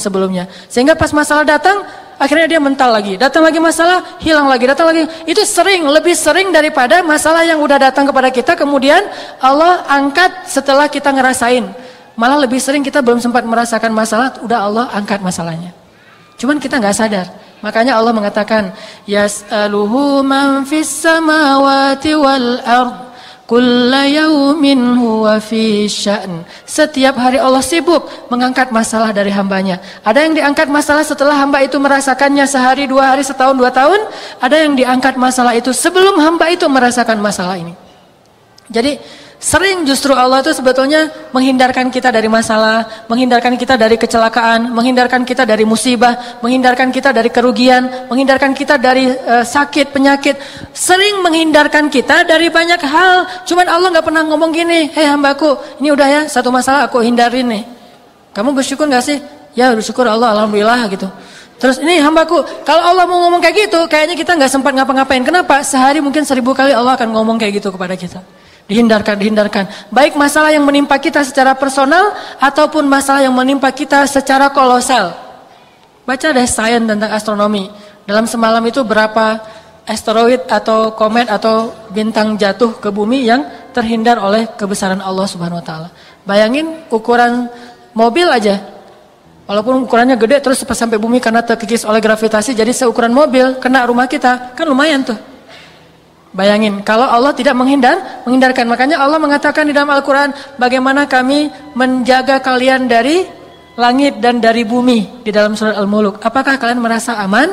sebelumnya. Sehingga pas masalah datang, akhirnya dia mental lagi. Datang lagi masalah, hilang lagi, datang lagi. Itu lebih sering daripada masalah yang udah datang kepada kita, kemudian Allah angkat setelah kita ngerasain. Malah lebih sering kita belum sempat merasakan masalah, udah Allah angkat masalahnya. Cuman kita nggak sadar. Makanya Allah mengatakan, yas'aluhu man fis samawati wal ard. Kulla yaumin huwa fi sya'n. Setiap hari Allah sibuk mengangkat masalah dari hambanya. Ada yang diangkat masalah setelah hamba itu merasakannya sehari, 2 hari, setahun, 2 tahun. Ada yang diangkat masalah itu sebelum hamba itu merasakan masalah ini. Jadi sering justru Allah itu sebetulnya menghindarkan kita dari masalah, menghindarkan kita dari kecelakaan, menghindarkan kita dari musibah, menghindarkan kita dari kerugian, menghindarkan kita dari sakit, penyakit. Sering menghindarkan kita dari banyak hal. Cuman Allah nggak pernah ngomong gini, hei hambaku, ini udah ya, satu masalah aku hindarin nih. Kamu bersyukur nggak sih? Ya bersyukur Allah, alhamdulillah gitu. Terus ini hambaku, kalau Allah mau ngomong kayak gitu, kayaknya kita nggak sempat ngapa-ngapain. Kenapa? Sehari mungkin 1000 kali Allah akan ngomong kayak gitu kepada kita. Dihindarkan. Baik masalah yang menimpa kita secara personal ataupun masalah yang menimpa kita secara kolosal. Baca deh sains tentang astronomi. Dalam semalam itu berapa asteroid atau komet atau bintang jatuh ke bumi yang terhindar oleh kebesaran Allah Subhanahu wa taala. Bayangin ukuran mobil aja. Walaupun ukurannya gede terus sampai bumi karena terkikis oleh gravitasi jadi seukuran mobil kena rumah kita, kan lumayan tuh. Bayangin, kalau Allah tidak menghindarkan. Makanya Allah mengatakan di dalam Al-Quran, bagaimana kami menjaga kalian dari langit dan dari bumi. Di dalam surat Al-Muluk. Apakah kalian merasa aman?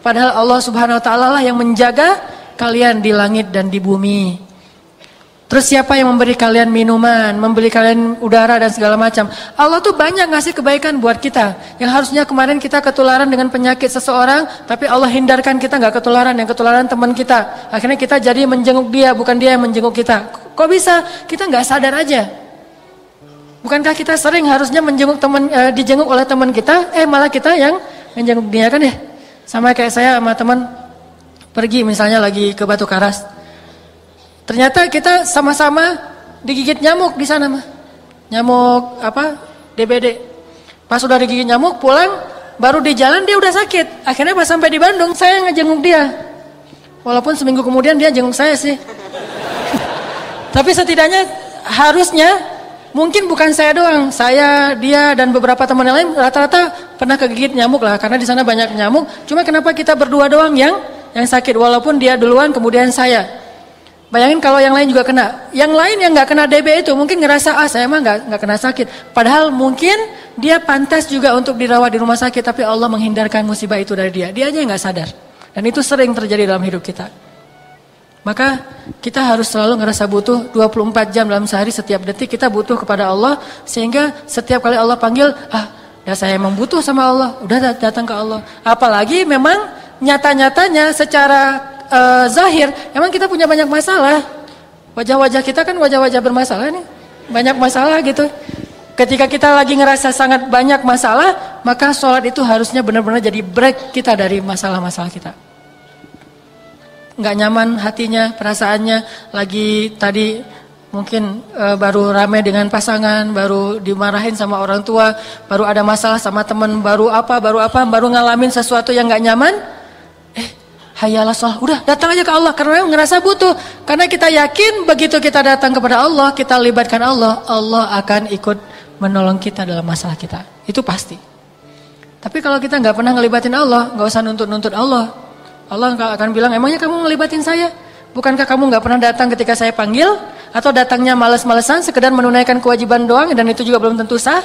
Padahal Allah Subhanahu wa ta'ala lah yang menjaga kalian di langit dan di bumi. Terus siapa yang memberi kalian minuman, memberi kalian udara dan segala macam. Allah tuh banyak ngasih kebaikan buat kita. Yang harusnya kemarin kita ketularan dengan penyakit seseorang, tapi Allah hindarkan kita nggak ketularan, yang ketularan teman kita. Akhirnya kita jadi menjenguk dia, bukan dia yang menjenguk kita. Kok bisa? Kita nggak sadar aja. Bukankah kita sering harusnya menjenguk dijenguk oleh teman kita, malah kita yang menjenguk dia kan ya? Sama kayak saya sama teman pergi misalnya lagi ke Batu Karas. Ternyata kita sama-sama digigit nyamuk di sana mah. Nyamuk apa? DBD. Pas udah digigit nyamuk pulang, baru di jalan dia udah sakit. Akhirnya pas sampai di Bandung saya ngejenguk dia. Walaupun seminggu kemudian dia jenguk saya sih. Tapi setidaknya harusnya mungkin bukan saya doang, saya, dia dan beberapa teman yang lain rata-rata pernah kegigit nyamuk lah karena di sana banyak nyamuk. Cuma kenapa kita berdua doang yang sakit walaupun dia duluan kemudian saya. Bayangin kalau yang lain juga kena. Yang lain yang nggak kena DB itu mungkin ngerasa saya mah nggak kena sakit. Padahal mungkin dia pantas juga untuk dirawat di rumah sakit, tapi Allah menghindarkan musibah itu dari dia. Dia aja nggak sadar. Dan itu sering terjadi dalam hidup kita. Maka kita harus selalu ngerasa butuh 24 jam dalam sehari, setiap detik kita butuh kepada Allah. Sehingga setiap kali Allah panggil, ya saya emang butuh sama Allah, udah datang ke Allah. Apalagi memang nyata-nyatanya secara zahir, emang kita punya banyak masalah. Wajah-wajah kita kan wajah-wajah bermasalah nih. Banyak masalah gitu. Ketika kita lagi ngerasa sangat banyak masalah, maka sholat itu harusnya benar-benar jadi break kita dari masalah-masalah kita. Nggak nyaman hatinya, perasaannya, lagi tadi mungkin baru rame dengan pasangan, baru dimarahin sama orang tua, baru ada masalah sama teman, baru ngalamin sesuatu yang nggak nyaman. Hayalah sholat, udah datang aja ke Allah karena ngerasa butuh. Karena kita yakin begitu kita datang kepada Allah, kita libatkan Allah, Allah akan ikut menolong kita dalam masalah kita. Itu pasti. Tapi kalau kita nggak pernah ngelibatin Allah, nggak usah nuntut-nuntut Allah. Allah akan bilang, emangnya kamu ngelibatin saya? Bukankah kamu nggak pernah datang ketika saya panggil? Atau datangnya males-malesan, sekedar menunaikan kewajiban doang dan itu juga belum tentu sah?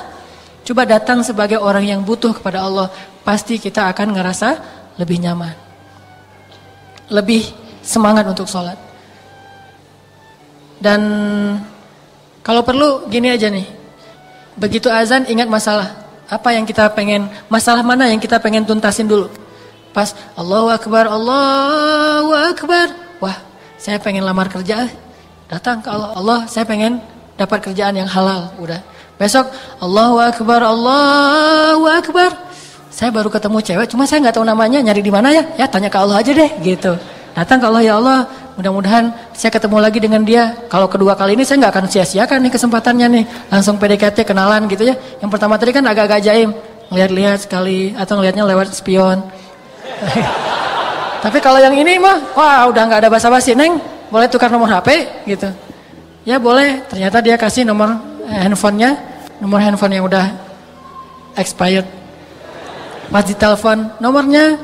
Coba datang sebagai orang yang butuh kepada Allah, pasti kita akan ngerasa lebih nyaman. Lebih semangat untuk sholat. Dan kalau perlu gini aja nih, begitu azan ingat masalah. Apa yang kita pengen, masalah mana yang kita pengen tuntasin dulu. Pas Allahu Akbar, Allahu Akbar. Wah, saya pengen lamar kerja. Datang ke Allah, Allah saya pengen dapat kerjaan yang halal. Udah. Besok Allahu Akbar, Allahu Akbar. Saya baru ketemu cewek, cuma saya nggak tahu namanya, nyari di mana ya? Ya tanya ke Allah aja deh, gitu. Datang ke Allah, ya Allah, mudah-mudahan saya ketemu lagi dengan dia. Kalau kedua kali ini saya nggak akan sia-siakan nih kesempatannya nih, langsung PDKT kenalan gitu ya. Yang pertama tadi kan agak-agak jaim, ngeliat-lihat sekali atau ngelihatnya lewat spion. Tapi kalau yang ini mah, wah udah nggak ada basa-basi, Neng, boleh tukar nomor HP gitu. Ya boleh, ternyata dia kasih nomor handphonenya, nomor handphone yang udah expired. Pas ditelepon nomornya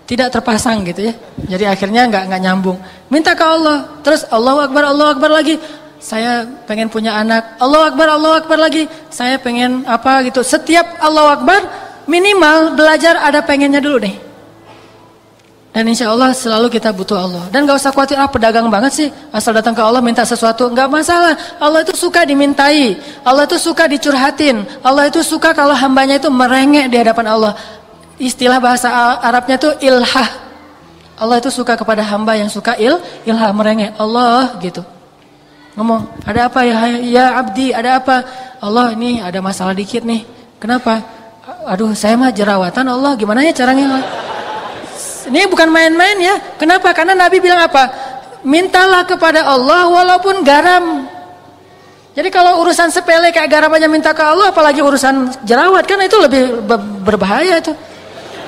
tidak terpasang gitu ya. Jadi akhirnya nggak nyambung. Minta ke Allah. Terus Allahu Akbar lagi. Saya pengen punya anak. Allahu Akbar lagi. Saya pengen apa gitu. Setiap Allahu Akbar minimal belajar ada pengennya dulu deh. Dan insya Allah selalu kita butuh Allah. Dan gak usah khawatir, pedagang banget sih. Asal datang ke Allah minta sesuatu. Gak masalah. Allah itu suka dimintai. Allah itu suka dicurhatin. Allah itu suka kalau hambanya itu merengek di hadapan Allah. Istilah bahasa Arabnya tuh ilhah. Allah itu suka kepada hamba yang suka ilhah, merengek. Allah gitu. Ngomong, ada apa ya abdi, ada apa? Allah ini ada masalah dikit nih. Kenapa? Aduh saya mah jerawatan Allah, gimana ya caranya? Ini bukan main-main ya. Kenapa? Karena Nabi bilang apa? Mintalah kepada Allah walaupun garam. Jadi kalau urusan sepele kayak garam aja minta ke Allah, apalagi urusan jerawat, kan itu lebih berbahaya itu.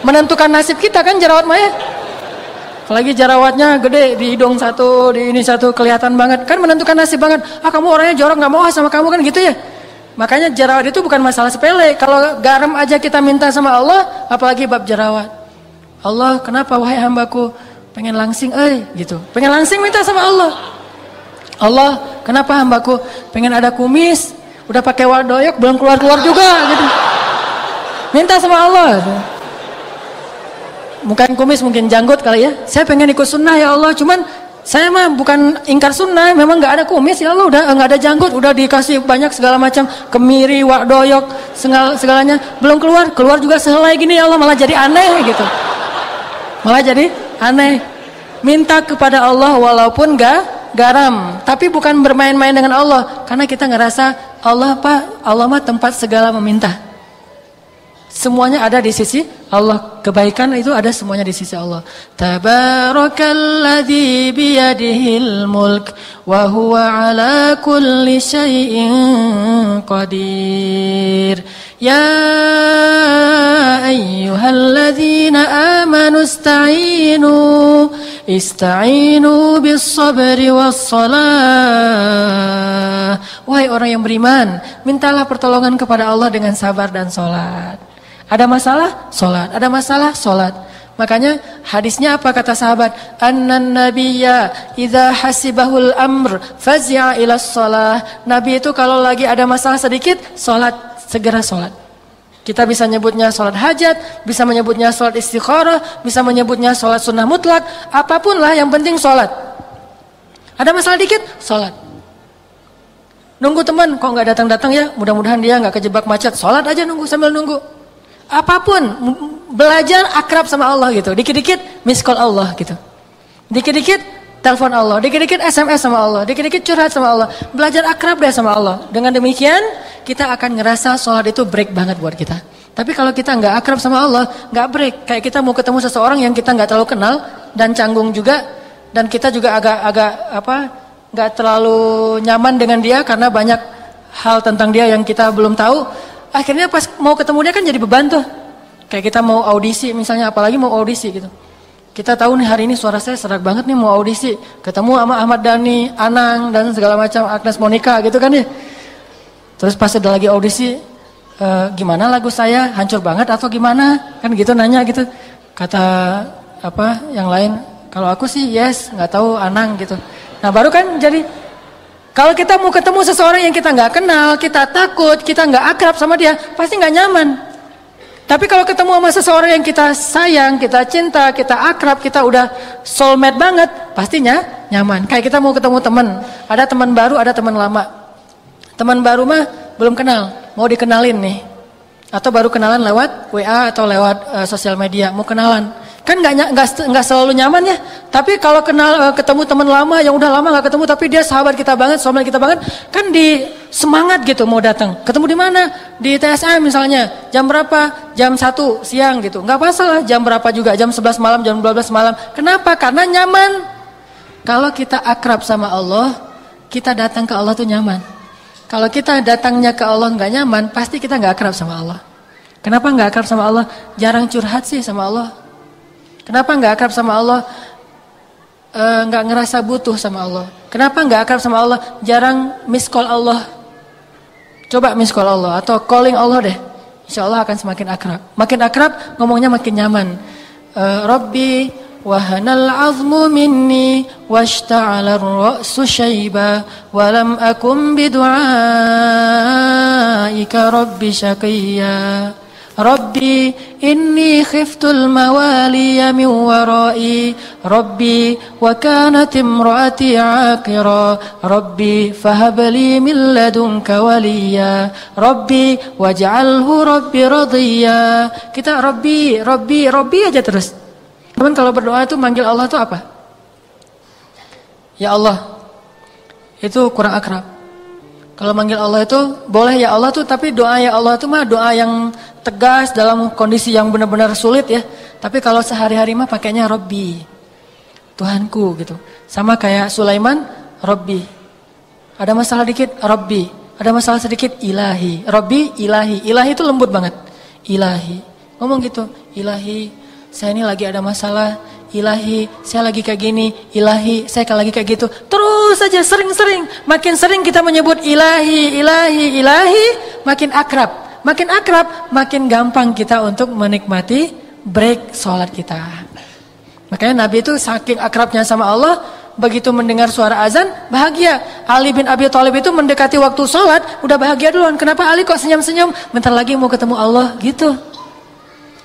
Menentukan nasib kita kan jerawat mah ya. Apalagi jerawatnya gede di hidung satu, di ini satu, kelihatan banget. Kan menentukan nasib banget. Kamu orangnya jorok, gak mau sama kamu kan gitu ya. Makanya jerawat itu bukan masalah sepele. Kalau garam aja kita minta sama Allah, apalagi bab jerawat. Allah, kenapa wahai hambaku pengen langsing gitu. Pengen langsing minta sama Allah. Allah, kenapa hambaku pengen ada kumis, udah pakai wardoyok belum keluar-keluar juga gitu. Minta sama Allah. Bukan kumis, mungkin janggut kali ya. Saya pengen ikut sunnah ya Allah, cuman saya mah bukan ingkar sunnah, memang nggak ada kumis ya Allah, udah nggak ada janggut, udah dikasih banyak segala macam kemiri, wardoyok, segalanya belum keluar juga sehelai gini ya Allah, malah jadi aneh gitu. Malah jadi aneh. Minta kepada Allah walaupun nggak garam, tapi bukan bermain-main dengan Allah, karena kita ngerasa Allah mah tempat segala meminta. Semuanya ada di sisi Allah. Kebaikan itu ada semuanya di sisi Allah. Tabarakalladzi biyadihil mulk wa huwa ala kulli syai'in qadir. Ya ayyuhalladzina amanu ista'inu bis sabri was salah. Wahai orang yang beriman, mintalah pertolongan kepada Allah dengan sabar dan salat. Ada masalah? Salat. Ada masalah? Salat. Makanya hadisnya apa kata sahabat? Annan nabiyya idza hasibahul amr fazi'a ila shalah. Nabi itu kalau lagi ada masalah sedikit, salat, segera salat. Kita bisa menyebutnya salat hajat, bisa menyebutnya salat istikharah, bisa menyebutnya salat sunnah mutlak, apapun lah yang penting salat. Ada masalah dikit, salat. Nunggu teman, kok nggak datang-datang ya? Mudah-mudahan dia nggak kejebak macet. Salat aja nunggu sambil nunggu. Apapun, belajar akrab sama Allah gitu. Dikit-dikit miss call Allah gitu. Dikit-dikit telepon Allah, dikit-dikit SMS sama Allah, dikit-dikit curhat sama Allah. Belajar akrab deh sama Allah. Dengan demikian, kita akan ngerasa sholat itu break banget buat kita. Tapi kalau kita nggak akrab sama Allah, nggak break. Kayak kita mau ketemu seseorang yang kita nggak terlalu kenal dan canggung juga, dan kita juga agak nggak terlalu nyaman dengan dia karena banyak hal tentang dia yang kita belum tahu. Akhirnya pas mau ketemu dia kan jadi beban tuh. Kayak kita mau audisi misalnya, apalagi mau audisi gitu. Kita tahu nih hari ini suara saya serak banget nih mau audisi. Ketemu sama Ahmad Dhani, Anang dan segala macam, Agnes Monica gitu kan ya. Terus pas udah lagi audisi, gimana lagu saya, hancur banget atau gimana? Kan gitu nanya gitu. Kata yang lain, kalau aku sih yes, nggak tahu Anang gitu. Nah baru kan jadi, kalau kita mau ketemu seseorang yang kita nggak kenal, kita takut, kita nggak akrab sama dia, pasti nggak nyaman. Tapi kalau ketemu sama seseorang yang kita sayang, kita cinta, kita akrab, kita udah soulmate banget, pastinya nyaman. Kayak kita mau ketemu teman, ada teman baru, ada teman lama. Teman baru mah belum kenal, mau dikenalin nih, atau baru kenalan lewat WA atau lewat sosial media, mau kenalan. Kan nggak selalu nyaman ya. Tapi kalau ketemu teman lama yang udah lama nggak ketemu, tapi dia sahabat kita banget, soulmate kita banget, kan di semangat gitu mau datang. Ketemu di mana? Di TSM misalnya. Jam berapa? Jam 1 siang gitu. Nggak masalah. Jam berapa juga? Jam 11 malam, jam 12 malam. Kenapa? Karena nyaman. Kalau kita akrab sama Allah, kita datang ke Allah tuh nyaman. Kalau kita datangnya ke Allah nggak nyaman, pasti kita nggak akrab sama Allah. Kenapa nggak akrab sama Allah? Jarang curhat sih sama Allah. Kenapa nggak akrab sama Allah? Nggak ngerasa butuh sama Allah. Kenapa nggak akrab sama Allah? Jarang miss call Allah. Coba miss call Allah atau calling Allah deh. Insya Allah akan semakin akrab. Makin akrab ngomongnya makin nyaman. Rabbi wahanal azmu minni washta'ala ar-ra'su syaiba walam akum bidu'aika rabbi syaqiyya. Rabbi inni khiftul mawaliya min warai Rabbi wa kanat imraati aqira Rabbi fahabli min ladunka waliya Rabbi waj'alhu Rabbi radhiya. Kita Rabbi aja terus. Teman kalau berdoa itu manggil Allah itu apa? Ya Allah. Itu kurang akrab. Kalau manggil Allah itu boleh ya Allah tuh, tapi doa ya Allah itu mah doa yang tegas dalam kondisi yang benar-benar sulit ya. Tapi kalau sehari-hari mah pakainya Rabbi, Tuhanku gitu. Sama kayak Sulaiman, Rabbi. Ada masalah dikit, Rabbi. Ada masalah sedikit, Ilahi. Rabbi, Ilahi. Ilahi itu lembut banget. Ilahi. Ngomong gitu, Ilahi, saya ini lagi ada masalah. Ilahi, saya lagi kayak gini. Ilahi, saya lagi kayak gitu. Terus saja sering-sering. Makin sering kita menyebut Ilahi, Ilahi, Ilahi, makin akrab. Makin akrab, makin gampang kita untuk menikmati break sholat kita. Makanya Nabi itu saking akrabnya sama Allah, begitu mendengar suara azan, bahagia. Ali bin Abi Thalib itu mendekati waktu sholat, udah bahagia duluan. Kenapa Ali kok senyum-senyum? Bentar lagi mau ketemu Allah, gitu.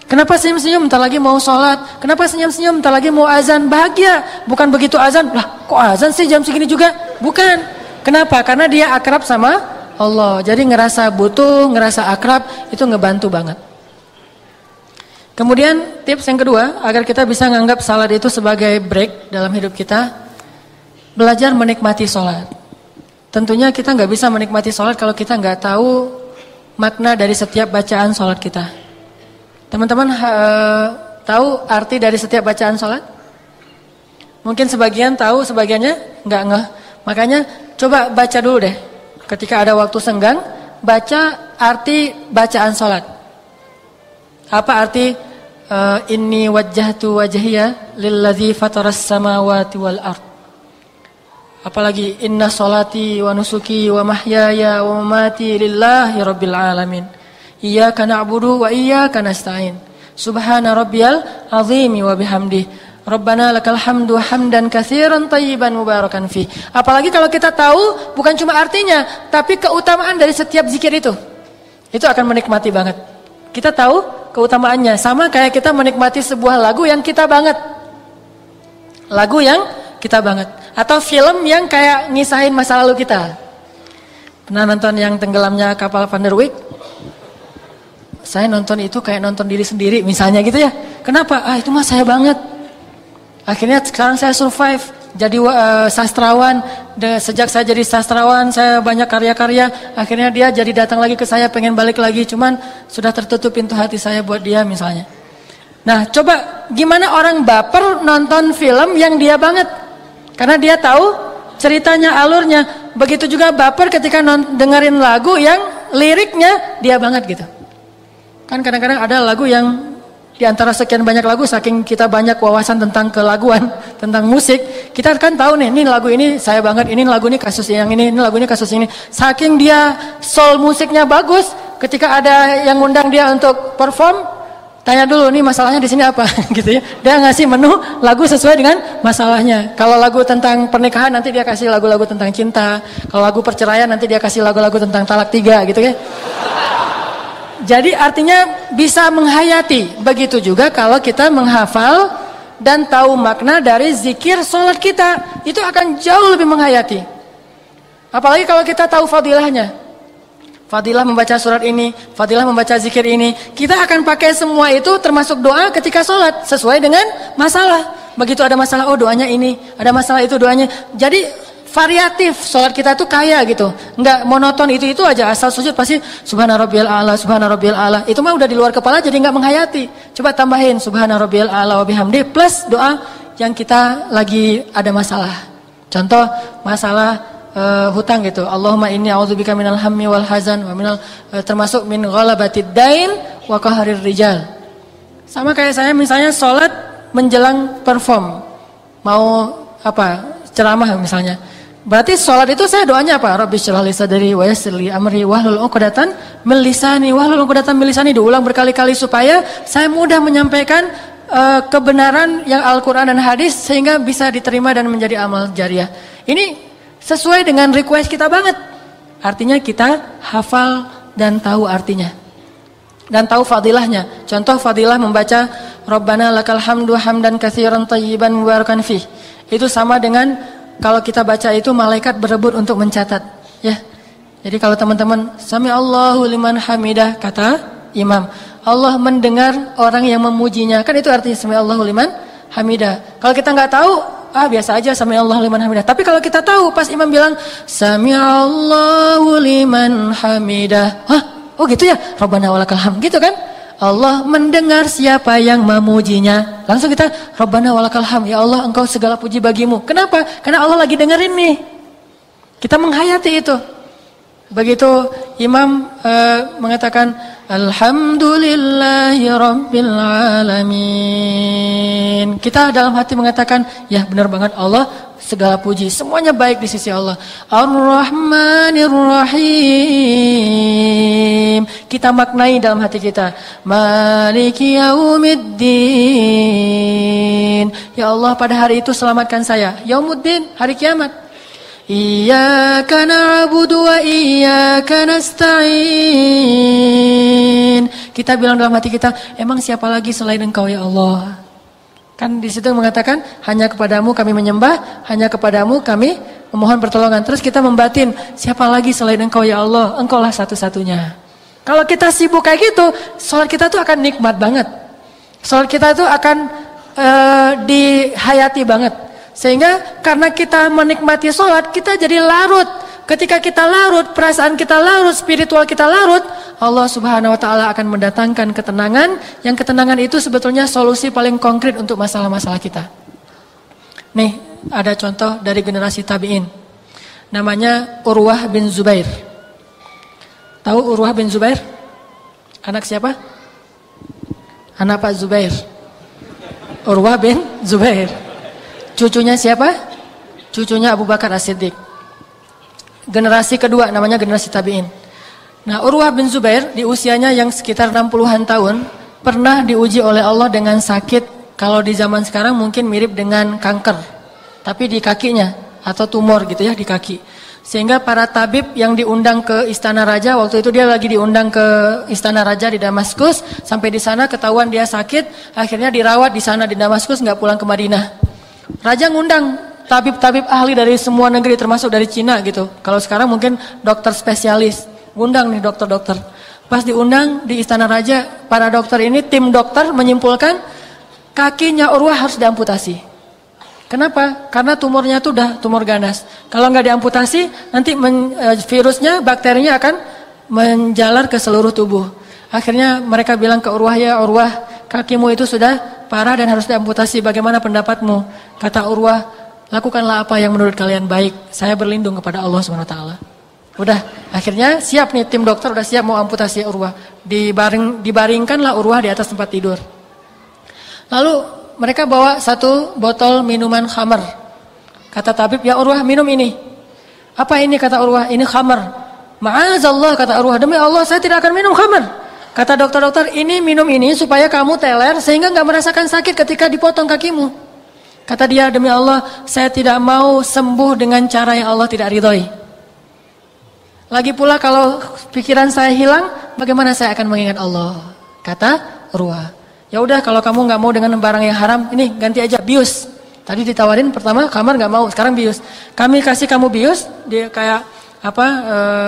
Kenapa senyum-senyum? Bentar lagi mau sholat. Kenapa senyum-senyum? Bentar lagi mau azan. Bahagia. Bukan begitu azan, lah kok azan sih jam segini juga? Bukan. Kenapa? Karena dia akrab sama Allah. Jadi ngerasa butuh, ngerasa akrab, itu ngebantu banget. Kemudian tips yang kedua, agar kita bisa menganggap salat itu sebagai break dalam hidup kita, belajar menikmati sholat. Tentunya kita nggak bisa menikmati sholat kalau kita nggak tahu makna dari setiap bacaan sholat kita. Teman-teman tahu arti dari setiap bacaan sholat? Mungkin sebagian tahu, sebagiannya nggak ngeh. Makanya coba baca dulu deh. Ketika ada waktu senggang, baca arti bacaan sholat. Apa arti inni wajjahtu wajhiya lilladzi fataras samawati wal ard? Apalagi inna sholati wa nusuki wa mahyaya wa mamati lillahi rabbil alamin. Iyyaka na'budu wa iyyaka nasta'in. Subhana rabbiyal azimi wa bihamdi. Rabbana lakal hamdu hamdan katsiran tayyiban mubarakan fi. Apalagi kalau kita tahu bukan cuma artinya, tapi keutamaan dari setiap zikir itu. Itu akan menikmati banget. Kita tahu keutamaannya, sama kayak kita menikmati sebuah lagu yang kita banget. Lagu yang kita banget. Atau film yang kayak ngisahin masa lalu kita. Pernah nonton yang tenggelamnya kapal Van der Wijk? Saya nonton itu kayak nonton diri sendiri misalnya gitu ya. Kenapa? Itu mah saya banget. Akhirnya sekarang saya survive. Jadi sastrawan. Sejak saya jadi sastrawan, saya banyak karya-karya. Akhirnya dia jadi datang lagi ke saya, pengen balik lagi. Cuman sudah tertutup pintu hati saya buat dia misalnya. Nah coba gimana orang baper nonton film yang dia banget. Karena dia tahu ceritanya, alurnya. Begitu juga baper ketika dengerin lagu yang liriknya dia banget gitu. Kan kadang-kadang ada lagu yang di antara sekian banyak lagu, saking kita banyak wawasan tentang kelaguan, tentang musik, kita kan tahu nih, ini lagu ini saya banget, ini lagu ini kasus yang ini lagu ini kasus ini. Saking dia soul musiknya bagus, ketika ada yang ngundang dia untuk perform, tanya dulu nih masalahnya di sini apa gitu ya. Dia ngasih menu lagu sesuai dengan masalahnya. Kalau lagu tentang pernikahan nanti dia kasih lagu-lagu tentang cinta. Kalau lagu perceraian nanti dia kasih lagu-lagu tentang talak 3 gitu ya. Jadi artinya bisa menghayati. Begitu juga kalau kita menghafal dan tahu makna dari zikir sholat kita. Itu akan jauh lebih menghayati. Apalagi kalau kita tahu fadilahnya. Fadilah membaca surat ini, fadilah membaca zikir ini. Kita akan pakai semua itu termasuk doa ketika sholat. Sesuai dengan masalah. Begitu ada masalah, oh doanya ini. Ada masalah itu doanya. Jadi variatif sholat kita tuh kaya gitu. Enggak monoton itu aja. Asal sujud pasti subhana rabbiyal a'la, subhana rabbiyal a'la. Itu mah udah di luar kepala jadi enggak menghayati. Coba tambahin subhana rabbiyal a'la wa bihamdi plus doa yang kita lagi ada masalah. Contoh masalah hutang gitu. Allahumma inni a'udzubika minal hammi wal hazan wa minal termasuk min ghalabatid dain wa qaharir rijal. Sama kayak saya misalnya sholat menjelang perform. Mau apa? Ceramah misalnya. Berarti sholat itu saya doanya apa? Rabbi shrah li sadri wa yassir li amri wahlul 'uqdatam min lisani. Wahlul 'uqdatam min lisani diulang berkali-kali supaya saya mudah menyampaikan kebenaran yang Al-Qur'an dan hadis sehingga bisa diterima dan menjadi amal jariah. Ini sesuai dengan request kita banget. Artinya kita hafal dan tahu artinya. Dan tahu fadilahnya. Contoh fadilah membaca Rabbana lakal hamdu hamdan katsiran tayyiban mubarakan fih. Itu sama dengan kalau kita baca itu malaikat berebut untuk mencatat, ya. Jadi kalau teman-teman sami Allahu liman hamidah kata imam, Allah mendengar orang yang memujinya. Kan itu artinya sami Allahu liman hamidah. Kalau kita nggak tahu, biasa aja sami Allahu liman hamidah. Tapi kalau kita tahu pas imam bilang sami Allahu liman hamidah. Oh gitu ya. Rabbana walakal hamd gitu kan? Allah mendengar siapa yang memujinya. Langsung kita Rabbana walakal hamd. Ya Allah, engkau segala puji bagimu. Kenapa? Karena Allah lagi dengerin nih. Kita menghayati itu. Begitu imam mengatakan alhamdulillahi rabbil alamin. Kita dalam hati mengatakan, ya benar banget Allah segala puji, semuanya baik di sisi Allah. Ar-Rahmanir Rahim. Kita maknai dalam hati kita. Maliki yaumiddin. Ya Allah, pada hari itu selamatkan saya. Yaumuddin, hari kiamat. Iyyaka na'budu wa iyyaka nasta'in. Kita bilang dalam hati kita, emang siapa lagi selain Engkau ya Allah? Kan di situ mengatakan hanya kepadamu kami menyembah, hanya kepadamu kami memohon pertolongan. Terus kita membatin, siapa lagi selain Engkau ya Allah? Engkaulah satu-satunya. Kalau kita sibuk kayak gitu, sholat kita tuh akan nikmat banget. Sholat kita tuh akan dihayati banget. Sehingga karena kita menikmati sholat, kita jadi larut. Ketika kita larut, perasaan kita larut, spiritual kita larut, Allah Subhanahu wa taala akan mendatangkan ketenangan, yang ketenangan itu sebetulnya solusi paling konkret untuk masalah-masalah kita. Nih, ada contoh dari generasi tabi'in. Namanya Urwah bin Zubair. Tahu Urwah bin Zubair? Anak siapa? Anak Pak Zubair. Urwah bin Zubair. Cucunya siapa? Cucunya Abu Bakar As-Siddiq. Generasi kedua namanya generasi tabi'in. Nah, Urwah bin Zubair di usianya yang sekitar 60-an tahun pernah diuji oleh Allah dengan sakit, kalau di zaman sekarang mungkin mirip dengan kanker, tapi di kakinya atau tumor gitu ya di kaki. Sehingga para tabib yang diundang ke istana raja, waktu itu dia lagi diundang ke istana raja di Damaskus, sampai di sana ketahuan dia sakit, akhirnya dirawat di sana di Damaskus, nggak pulang ke Madinah. Raja ngundang tabib-tabib ahli dari semua negeri termasuk dari Cina gitu. Kalau sekarang mungkin dokter spesialis. Undang nih dokter-dokter. Pas diundang di istana raja, para dokter ini, tim dokter menyimpulkan kakinya Urwah harus diamputasi. Kenapa? Karena tumornya itu udah tumor ganas. Kalau nggak diamputasi, nanti virusnya, bakterinya akan menjalar ke seluruh tubuh. Akhirnya mereka bilang ke Urwah, ya Urwah, kakimu itu sudah parah dan harus diamputasi. Bagaimana pendapatmu? Kata Urwah, lakukanlah apa yang menurut kalian baik. Saya berlindung kepada Allah SWT. Udah, akhirnya siap nih, tim dokter udah siap mau amputasi Urwah. Dibaringkanlah Urwah di atas tempat tidur. Lalu mereka bawa satu botol minuman khamar. Kata tabib, ya Urwah, minum ini. Apa ini? Kata Urwah, ini khamar. Ma'azallah, kata Urwah, demi Allah saya tidak akan minum khamar. Kata dokter-dokter, ini minum ini supaya kamu teler sehingga gak merasakan sakit ketika dipotong kakimu. Kata dia, demi Allah saya tidak mau sembuh dengan cara yang Allah tidak ridhoi. Lagi pula kalau pikiran saya hilang, bagaimana saya akan mengingat Allah? Kata Urwah. Ya udah, kalau kamu nggak mau dengan barang yang haram, ini ganti aja bius. Tadi ditawarin pertama kamar nggak mau, sekarang bius. Kami kasih kamu bius, dia kayak apa?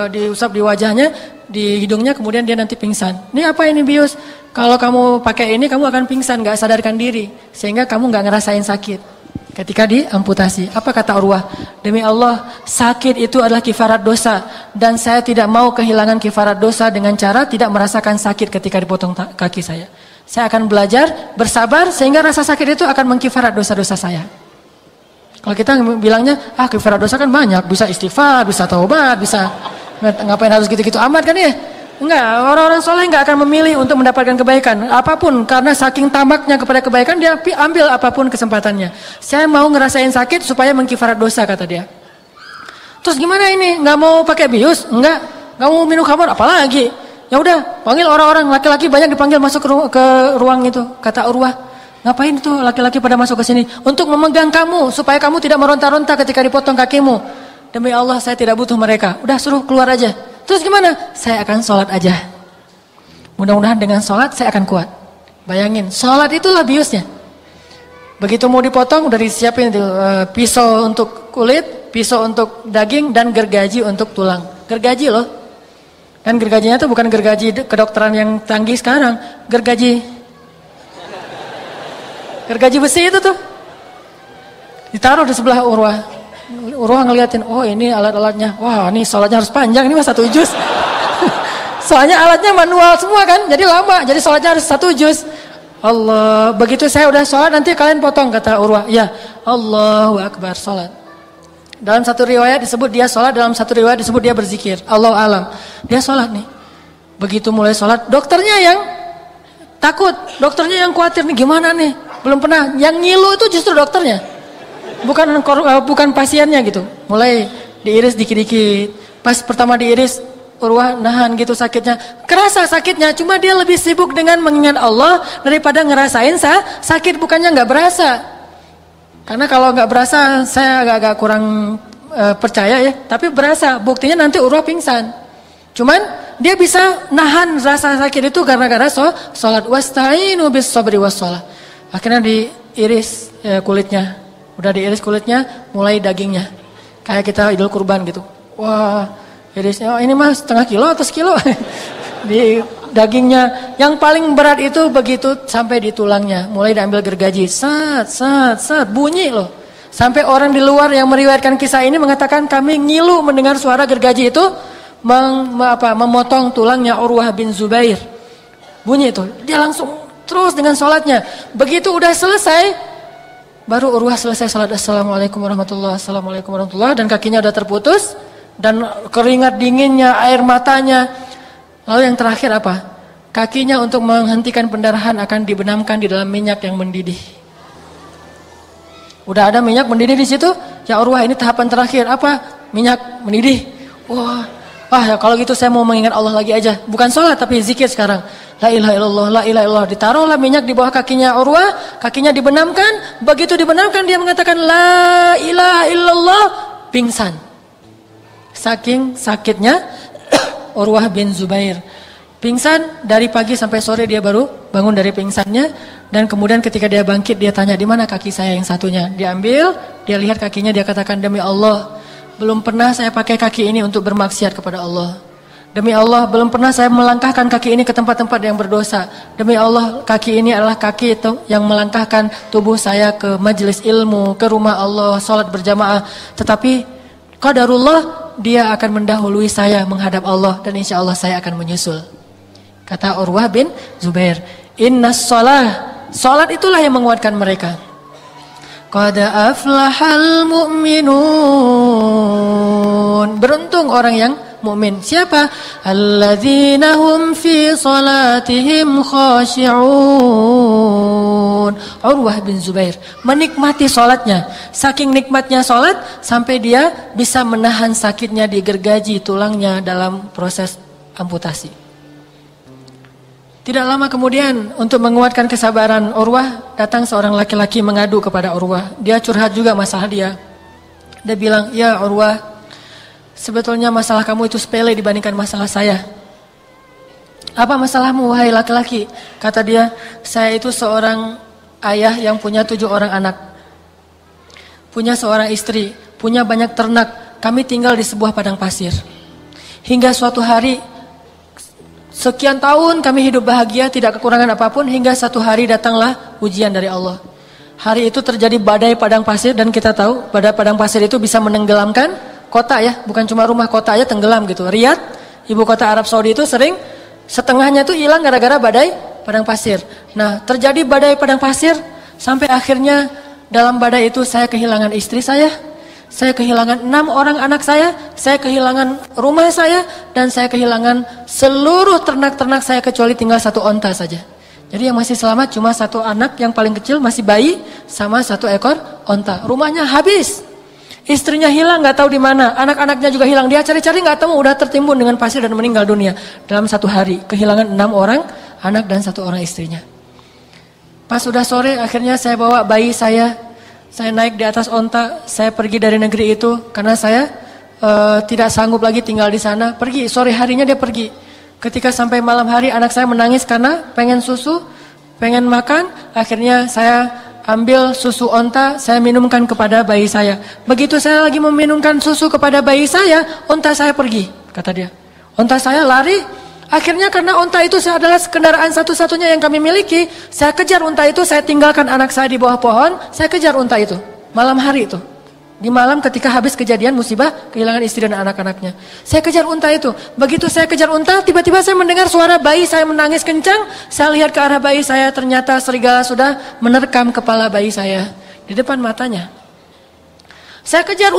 Diusap di wajahnya, di hidungnya, kemudian dia nanti pingsan. Ini apa ini bius? Kalau kamu pakai ini, kamu akan pingsan, nggak sadarkan diri, sehingga kamu nggak ngerasain sakit. Ketika diamputasi, apa kata Urwah? Demi Allah, sakit itu adalah kifarat dosa, dan saya tidak mau kehilangan kifarat dosa dengan cara tidak merasakan sakit ketika dipotong kaki saya. Saya akan belajar bersabar sehingga rasa sakit itu akan mengkifarat dosa-dosa saya. Kalau kita bilangnya, kifarat dosa kan banyak, bisa istighfar, bisa taubat, bisa ngapain harus gitu-gitu amat kan ya? Enggak, orang-orang soleh enggak akan memilih untuk mendapatkan kebaikan apapun, karena saking tamaknya kepada kebaikan dia ambil apapun kesempatannya. Saya mau ngerasain sakit supaya mengkifarat dosa, kata dia. Terus gimana ini? Enggak mau pakai bius? Enggak mau minum khamar, apalagi? Ya udah, panggil orang-orang, laki-laki banyak dipanggil masuk ke ruang itu. Kata Urwah, ngapain itu laki-laki pada masuk ke sini? Untuk memegang kamu supaya kamu tidak meronta-ronta ketika dipotong kakimu. Demi Allah saya tidak butuh mereka. Udah suruh keluar aja. Terus gimana? Saya akan sholat aja. Mudah-mudahan dengan sholat saya akan kuat. Bayangin, sholat itulah biusnya. Begitu mau dipotong, udah disiapin pisau untuk kulit, pisau untuk daging, dan gergaji untuk tulang. Gergaji loh. Dan gergajinya itu bukan gergaji kedokteran yang canggih sekarang. Gergaji besi itu tuh. Ditaruh di sebelah Urwah. Urwah ngeliatin, oh ini alat-alatnya, wah ini sholatnya harus panjang, ini mah 1 juz. Soalnya alatnya manual semua kan, jadi lama, jadi sholatnya harus 1 juz. Allah, begitu saya udah sholat nanti kalian potong, kata Urwah. Ya, Allahu Akbar, sholat. Dalam satu riwayat disebut dia sholat, dalam satu riwayat disebut dia berzikir. Allahu alam. Dia sholat nih. Begitu mulai sholat, dokternya yang takut, dokternya yang khawatir nih, gimana nih? Belum pernah, yang ngilu itu justru dokternya. Bukan pasiennya gitu. Mulai diiris dikit-dikit. Pas pertama diiris, Urwah nahan gitu sakitnya. Kerasa sakitnya, cuma dia lebih sibuk dengan mengingat Allah daripada ngerasain sakit, bukannya nggak berasa. Karena kalau nggak berasa, saya agak-agak kurang percaya ya. Tapi berasa, buktinya nanti Urwah pingsan. Cuman dia bisa nahan rasa sakit itu gara-gara sholat. Wasta'inu bis sabri was sholat. Akhirnya diiris kulitnya. Udah diiris kulitnya, mulai dagingnya. Kayak kita idul kurban gitu. Wah, irisnya, ini mah setengah kilo atau sekilo. Di dagingnya. Yang paling berat itu begitu sampai di tulangnya. Mulai diambil gergaji. Sat, bunyi loh. Sampai orang di luar yang meriwayatkan kisah ini mengatakan kami ngilu mendengar suara gergaji itu memotong tulangnya Urwah bin Zubair. Bunyi itu, dia langsung terus dengan sholatnya. Begitu udah selesai, baru Urwah selesai sholat. Assalamualaikum warahmatullahi wabarakatuh, assalamualaikum warahmatullahi wabarakatuh, dan kakinya udah terputus, dan keringat dinginnya, air matanya. Lalu yang terakhir apa? Kakinya untuk menghentikan pendarahan akan dibenamkan di dalam minyak yang mendidih. Udah ada minyak mendidih di situ, ya Urwah, ini tahapan terakhir apa? Minyak mendidih. Wah, ya kalau gitu saya mau mengingat Allah lagi aja. Bukan sholat tapi zikir sekarang. La ilaha illallah, la ilaha illallah. Ditaruhlah minyak di bawah kakinya Urwah, kakinya dibenamkan. Begitu dibenamkan dia mengatakan la ilaha illallah, pingsan. Saking sakitnya Urwah bin Zubair. Pingsan dari pagi sampai sore dia baru bangun dari pingsannya, dan kemudian ketika dia bangkit dia tanya, di mana kaki saya yang satunya? Diambil, dia lihat kakinya, dia katakan, demi Allah, belum pernah saya pakai kaki ini untuk bermaksiat kepada Allah. Demi Allah, belum pernah saya melangkahkan kaki ini ke tempat-tempat yang berdosa. Demi Allah, kaki ini adalah kaki itu yang melangkahkan tubuh saya ke majelis ilmu, ke rumah Allah, sholat berjamaah. Tetapi qadarullah, dia akan mendahului saya menghadap Allah, dan insya Allah saya akan menyusul. Kata Urwah bin Zubair, innas sholat itulah yang menguatkan mereka. Qad aflahal mu'minun, beruntung orang yang mukmin. Siapa? Alladzina hum fi salatihim khashi'un. Urwah bin Zubair menikmati salatnya. Saking nikmatnya salat sampai dia bisa menahan sakitnya di gergaji tulangnya dalam proses amputasi. Tidak lama kemudian, untuk menguatkan kesabaran Urwah, datang seorang laki-laki mengadu kepada Urwah. Dia curhat juga masalah dia. Dia bilang, ya Urwah, sebetulnya masalah kamu itu sepele dibandingkan masalah saya. Apa masalahmu wahai laki-laki? Kata dia, saya itu seorang ayah yang punya 7 orang anak. Punya seorang istri, punya banyak ternak. Kami tinggal di sebuah padang pasir. Hingga suatu hari, sekian tahun kami hidup bahagia, tidak kekurangan apapun, hingga satu hari datanglah ujian dari Allah. Hari itu terjadi badai padang pasir, dan kita tahu badai padang pasir itu bisa menenggelamkan kota ya, bukan cuma rumah, kota aja tenggelam gitu. Riyadh, ibu kota Arab Saudi itu sering setengahnya itu hilang gara-gara badai padang pasir. Nah, terjadi badai padang pasir sampai akhirnya dalam badai itu saya kehilangan istri saya kehilangan 6 orang anak saya kehilangan rumah saya, dan saya kehilangan seluruh ternak-ternak saya kecuali tinggal 1 onta saja. Jadi yang masih selamat cuma 1 anak yang paling kecil masih bayi sama 1 ekor onta. Rumahnya habis. Istrinya hilang, nggak tahu di mana. Anak-anaknya juga hilang. Dia cari-cari nggak tahu, udah tertimbun dengan pasir dan meninggal dunia dalam 1 hari. Kehilangan 6 orang anak dan 1 orang istrinya. Pas sudah sore, akhirnya saya bawa bayi saya naik di atas onta. Saya pergi dari negeri itu karena saya tidak sanggup lagi tinggal di sana. Pergi sore harinya dia pergi. Ketika sampai malam hari, anak saya menangis karena pengen susu, pengen makan. Akhirnya saya ambil susu onta, saya minumkan kepada bayi saya. Begitu saya lagi meminumkan susu kepada bayi saya, onta saya pergi, kata dia. Onta saya lari. Akhirnya karena onta itu adalah kendaraan satu-satunya yang kami miliki, saya kejar onta itu, saya tinggalkan anak saya di bawah pohon, saya kejar onta itu. Malam hari itu. Di malam ketika habis kejadian musibah, kehilangan istri dan anak-anaknya. Saya kejar onta itu. Begitu saya kejar onta, tiba-tiba saya mendengar suara bayi saya menangis kencang. Saya lihat ke arah bayi saya, ternyata serigala sudah menerkam kepala bayi saya di depan matanya. Saya kejar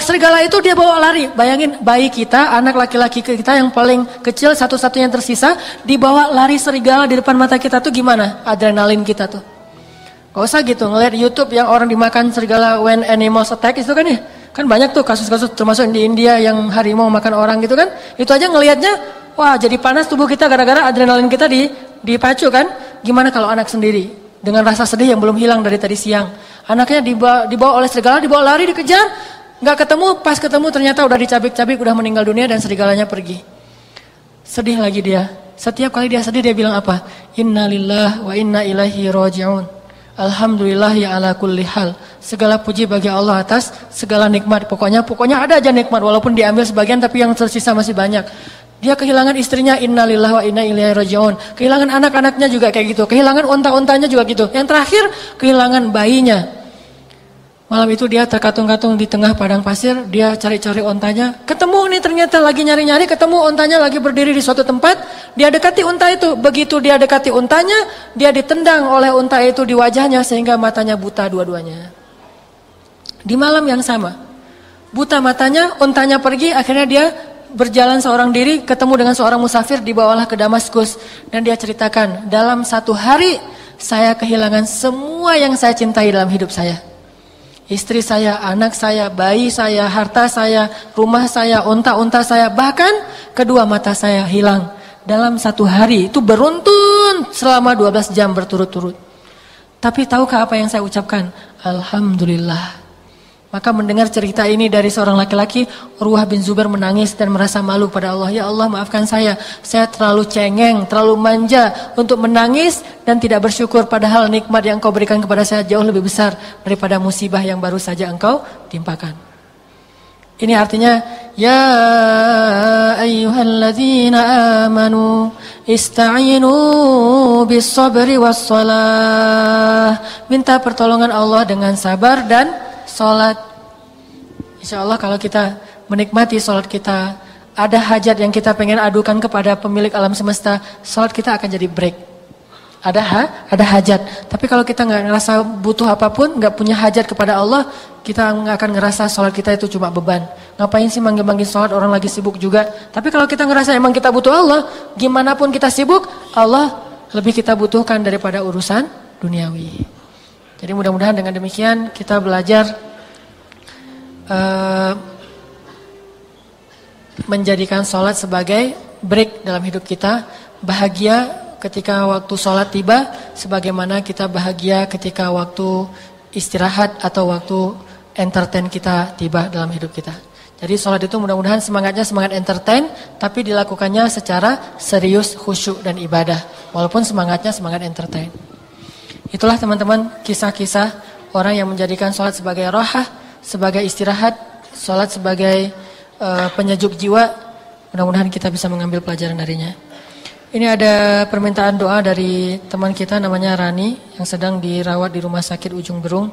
serigala itu, dia bawa lari. Bayangin bayi kita, anak laki-laki kita yang paling kecil, satu-satunya yang tersisa, dibawa lari serigala di depan mata kita tuh gimana? Adrenalin kita tuh. Gak usah gitu, ngeliat YouTube yang orang dimakan serigala when animals attack itu kan ya. Kan banyak tuh kasus-kasus termasuk di India yang harimau makan orang gitu kan. Itu aja ngelihatnya, wah jadi panas tubuh kita gara-gara adrenalin kita dipacu kan. Gimana kalau anak sendiri? Dengan rasa sedih yang belum hilang dari tadi siang. Anaknya dibawa oleh serigala, dibawa lari, dikejar, nggak ketemu, pas ketemu ternyata udah dicabik-cabik, udah meninggal dunia dan serigalanya pergi. Sedih lagi dia. Setiap kali dia sedih dia bilang apa? Innalillah wa inna ilaihi raji'un. Alhamdulillah ya ala kulli hal. Segala puji bagi Allah atas segala nikmat. Pokoknya ada aja nikmat, walaupun diambil sebagian tapi yang tersisa masih banyak. Dia kehilangan istrinya, innalillahi wa inna ilaihi raji'un. Kehilangan anak-anaknya juga kayak gitu. Kehilangan onta-ontanya juga gitu. Yang terakhir, kehilangan bayinya. Malam itu dia terkatung-katung di tengah padang pasir, dia cari-cari ontanya, ketemu nih ternyata lagi nyari-nyari, ketemu ontanya lagi berdiri di suatu tempat, dia dekati unta itu, begitu dia dekati untanya, dia ditendang oleh unta itu di wajahnya sehingga matanya buta dua-duanya. Di malam yang sama, buta matanya, untanya pergi, akhirnya dia berjalan seorang diri, ketemu dengan seorang musafir, dibawalah ke Damaskus, dan dia ceritakan, dalam satu hari saya kehilangan semua yang saya cintai dalam hidup saya. Istri saya, anak saya, bayi saya, harta saya, rumah saya, unta-unta saya, bahkan kedua mata saya hilang dalam satu hari. Itu beruntun selama 12 jam berturut-turut. Tapi tahukah apa yang saya ucapkan? Alhamdulillah. Maka mendengar cerita ini dari seorang laki-laki, Urwah bin Zubair menangis dan merasa malu pada Allah. Ya Allah, maafkan saya terlalu cengeng, terlalu manja untuk menangis dan tidak bersyukur, padahal nikmat yang Engkau berikan kepada saya jauh lebih besar daripada musibah yang baru saja Engkau timpakan. Ini artinya, ya ayyuhalladzina amanu ista'inu bis sabri was shalah. Minta pertolongan Allah dengan sabar dan salat. Insya Allah kalau kita menikmati salat kita, ada hajat yang kita pengen adukan kepada pemilik alam semesta, salat kita akan jadi break. Ada hajat. Tapi kalau kita nggak ngerasa butuh apapun, nggak punya hajat kepada Allah, kita nggak akan ngerasa salat kita itu cuma beban. Ngapain sih manggil-manggil salat, orang lagi sibuk juga. Tapi kalau kita ngerasa emang kita butuh Allah, gimana pun kita sibuk, Allah lebih kita butuhkan daripada urusan duniawi. Jadi mudah-mudahan dengan demikian kita belajar menjadikan sholat sebagai break dalam hidup kita. Bahagia ketika waktu sholat tiba, sebagaimana kita bahagia ketika waktu istirahat atau waktu entertain kita tiba dalam hidup kita. Jadi sholat itu mudah-mudahan semangatnya semangat entertain, tapi dilakukannya secara serius, khusyuk dan ibadah. Walaupun semangatnya semangat entertain. Itulah teman-teman kisah-kisah orang yang menjadikan sholat sebagai rohah, sebagai istirahat, sholat sebagai penyejuk jiwa. Mudah-mudahan kita bisa mengambil pelajaran darinya. Ini ada permintaan doa dari teman kita namanya Rani yang sedang dirawat di rumah sakit Ujung Berung.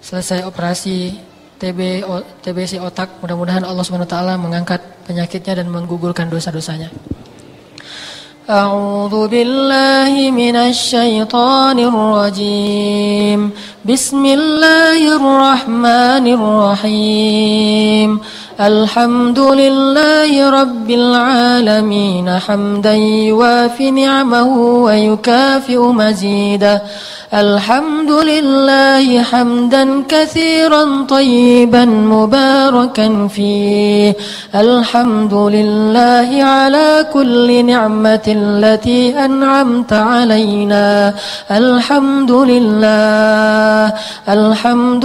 Selesai operasi TBC otak. Mudah-mudahan Allah SWT mengangkat penyakitnya dan menggugurkan dosa-dosanya. أعوذ بالله من الشيطان الرجيم بسم الله الرحمن الرحيم الحمد لله رب العالمين حمدا يوافي نعمه ويكافئ مزيده الحمد لله حمدا كثيرا طيبا مباركا فيه الحمد لله على كل نعمة التي أنعمت علينا الحمد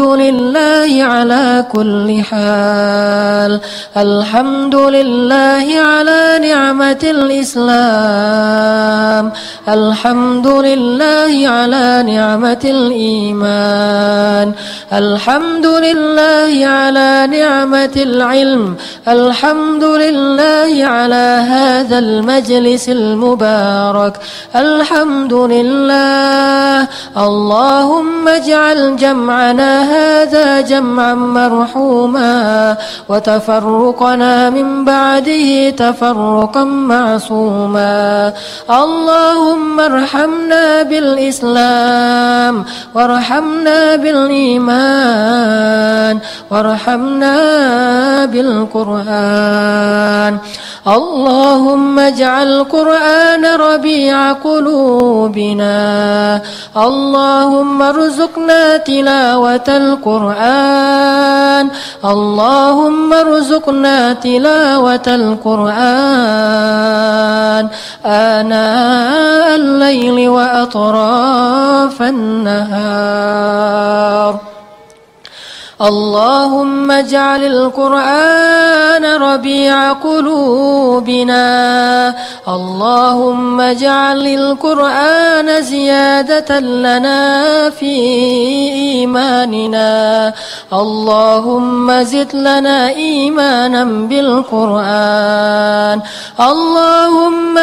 لله على كل حال الحمد لله على نعمة الإسلام الحمد لله على نعمة الإيمان الحمد لله على نعمة العلم الحمد لله على هذا المجلس المبارك الحمد لله اللهم اجعل جمعنا هذا جمعا مرحوما وتفرقنا من بعده تفرقا معصوما اللهم ارحمنا بالإسلام وارحمنا بالإيمان وارحمنا بالقرآن اللهم اجعل القرآن ربيع قلوبنا اللهم ارزقنا تلاوة القرآن اللهم ارزقنا تلاوة القرآن آناء الليل وأطراف النهار اللهم اجعل القرآن ربيع قلوبنا اللهم اجعل القرآن زيادة لنا في إيماننا اللهم زد لنا إيمانا بالقرآن اللهم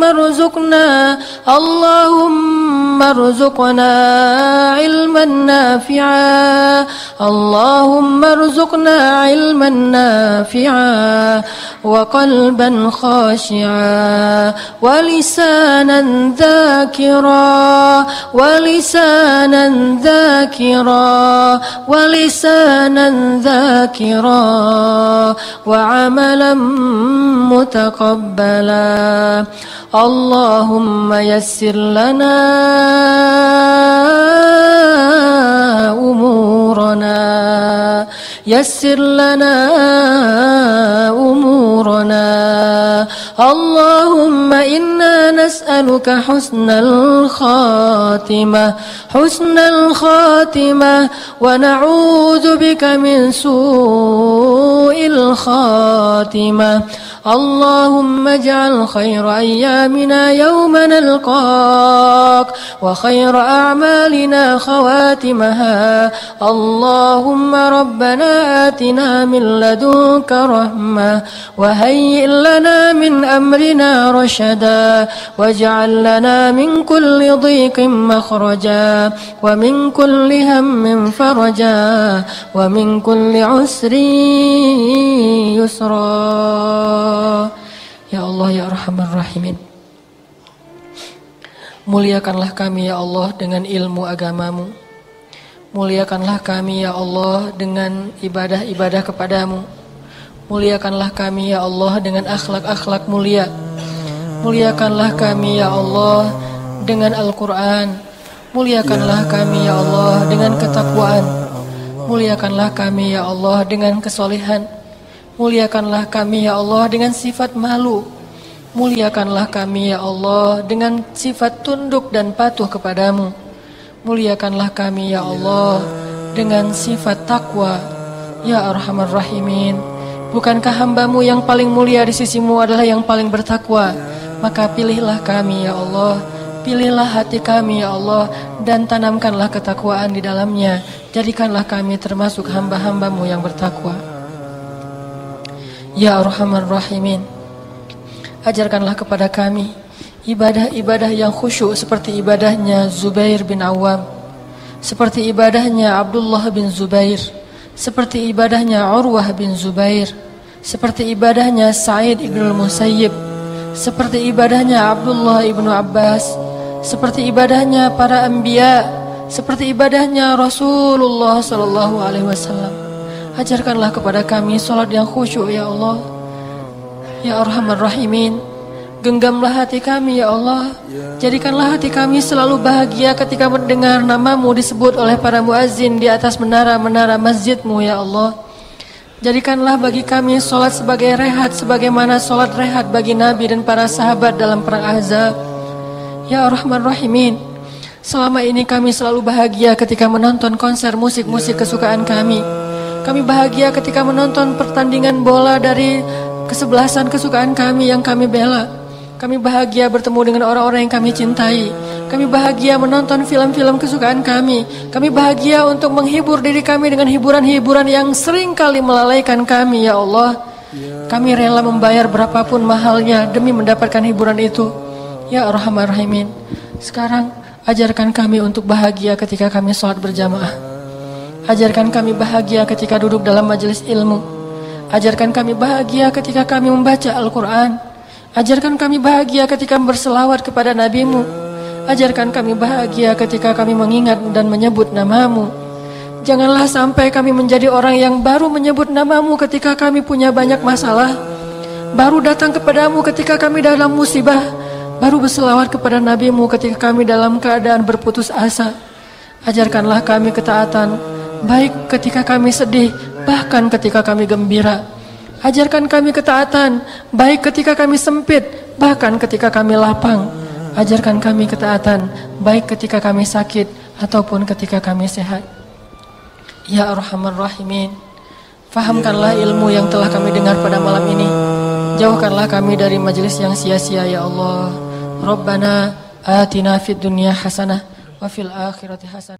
ارزقنا اللهم ارزقنا علما نافعا اللهم ارزقنا علما نافعا وقلبا خاشعا ولسانا ذاكرا ولسانا ذاكرا ولسانا ذاكرا وعملا متقبلا اللهم يسر لنا أمورنا يسر لنا أمورنا اللهم إنا نسألك حسن الخاتمة ونعوذ بك من سوء الخاتمة اللهم اجعل خير أيامنا يوم نلقاك وخير أعمالنا خواتمها اللهم ربنا آتنا من لدنك رحمة وهيئ لنا من أمرنا رشدا واجعل لنا من كل ضيق مخرجا ومن كل هم فرجا ومن كل عسر يسرا. Ya Allah, ya Arhamar Rahimin, muliakanlah kami ya Allah dengan ilmu agamamu. Muliakanlah kami ya Allah dengan ibadah-ibadah kepadamu. Muliakanlah kami ya Allah dengan akhlak-akhlak mulia. Muliakanlah kami ya Allah dengan Al-Quran. Muliakanlah kami ya Allah dengan ketakwaan. Muliakanlah kami ya Allah dengan kesolehan. Muliakanlah kami ya Allah dengan sifat malu. Muliakanlah kami ya Allah dengan sifat tunduk dan patuh kepadamu. Muliakanlah kami ya Allah dengan sifat takwa. Ya Arhamar Rahimin, bukankah hambamu yang paling mulia di sisimu adalah yang paling bertakwa? Maka pilihlah kami ya Allah, pilihlah hati kami ya Allah, dan tanamkanlah ketakwaan di dalamnya. Jadikanlah kami termasuk hamba-hambamu yang bertakwa. Ya Arhamar Rahimin, ajarkanlah kepada kami ibadah-ibadah yang khusyuk seperti ibadahnya Zubair bin Awam, seperti ibadahnya Abdullah bin Zubair, seperti ibadahnya Urwah bin Zubair, seperti ibadahnya Sa'id ibn al-Musayyib, seperti ibadahnya Abdullah ibn Abbas, seperti ibadahnya para anbiya, seperti ibadahnya Rasulullah sallallahu alaihi wasallam. Ajarkanlah kepada kami salat yang khusyuk ya Allah. Ya Arhamar Rahimin, genggamlah hati kami ya Allah. Jadikanlah hati kami selalu bahagia ketika mendengar namamu disebut oleh para muazzin di atas menara-menara masjidmu ya Allah. Jadikanlah bagi kami salat sebagai rehat, sebagaimana salat rehat bagi Nabi dan para sahabat dalam perang Ahzab. Ya Arhamar Rahimin, selama ini kami selalu bahagia ketika menonton konser musik-musik kesukaan kami. Kami bahagia ketika menonton pertandingan bola dari kesebelasan kesukaan kami yang kami bela. Kami bahagia bertemu dengan orang-orang yang kami cintai. Kami bahagia menonton film-film kesukaan kami. Kami bahagia untuk menghibur diri kami dengan hiburan-hiburan yang sering kali melalaikan kami ya Allah. Kami rela membayar berapapun mahalnya demi mendapatkan hiburan itu. Ya Arhamar Rahimin, sekarang ajarkan kami untuk bahagia ketika kami sholat berjamaah. Ajarkan kami bahagia ketika duduk dalam majelis ilmu. Ajarkan kami bahagia ketika kami membaca Al-Quran. Ajarkan kami bahagia ketika berselawat kepada Nabi-Mu. Ajarkan kami bahagia ketika kami mengingat dan menyebut namamu. Janganlah sampai kami menjadi orang yang baru menyebut namamu ketika kami punya banyak masalah, baru datang kepadamu ketika kami dalam musibah, baru berselawat kepada Nabi-Mu ketika kami dalam keadaan berputus asa. Ajarkanlah kami ketaatan, baik ketika kami sedih, bahkan ketika kami gembira. Ajarkan kami ketaatan, baik ketika kami sempit, bahkan ketika kami lapang. Ajarkan kami ketaatan, baik ketika kami sakit, ataupun ketika kami sehat. Ya Arhamar Rahimin, fahamkanlah ilmu yang telah kami dengar pada malam ini. Jauhkanlah kami dari majelis yang sia-sia ya Allah. Rabbana atina fid dunya hasanah wa fil akhirati hasanah.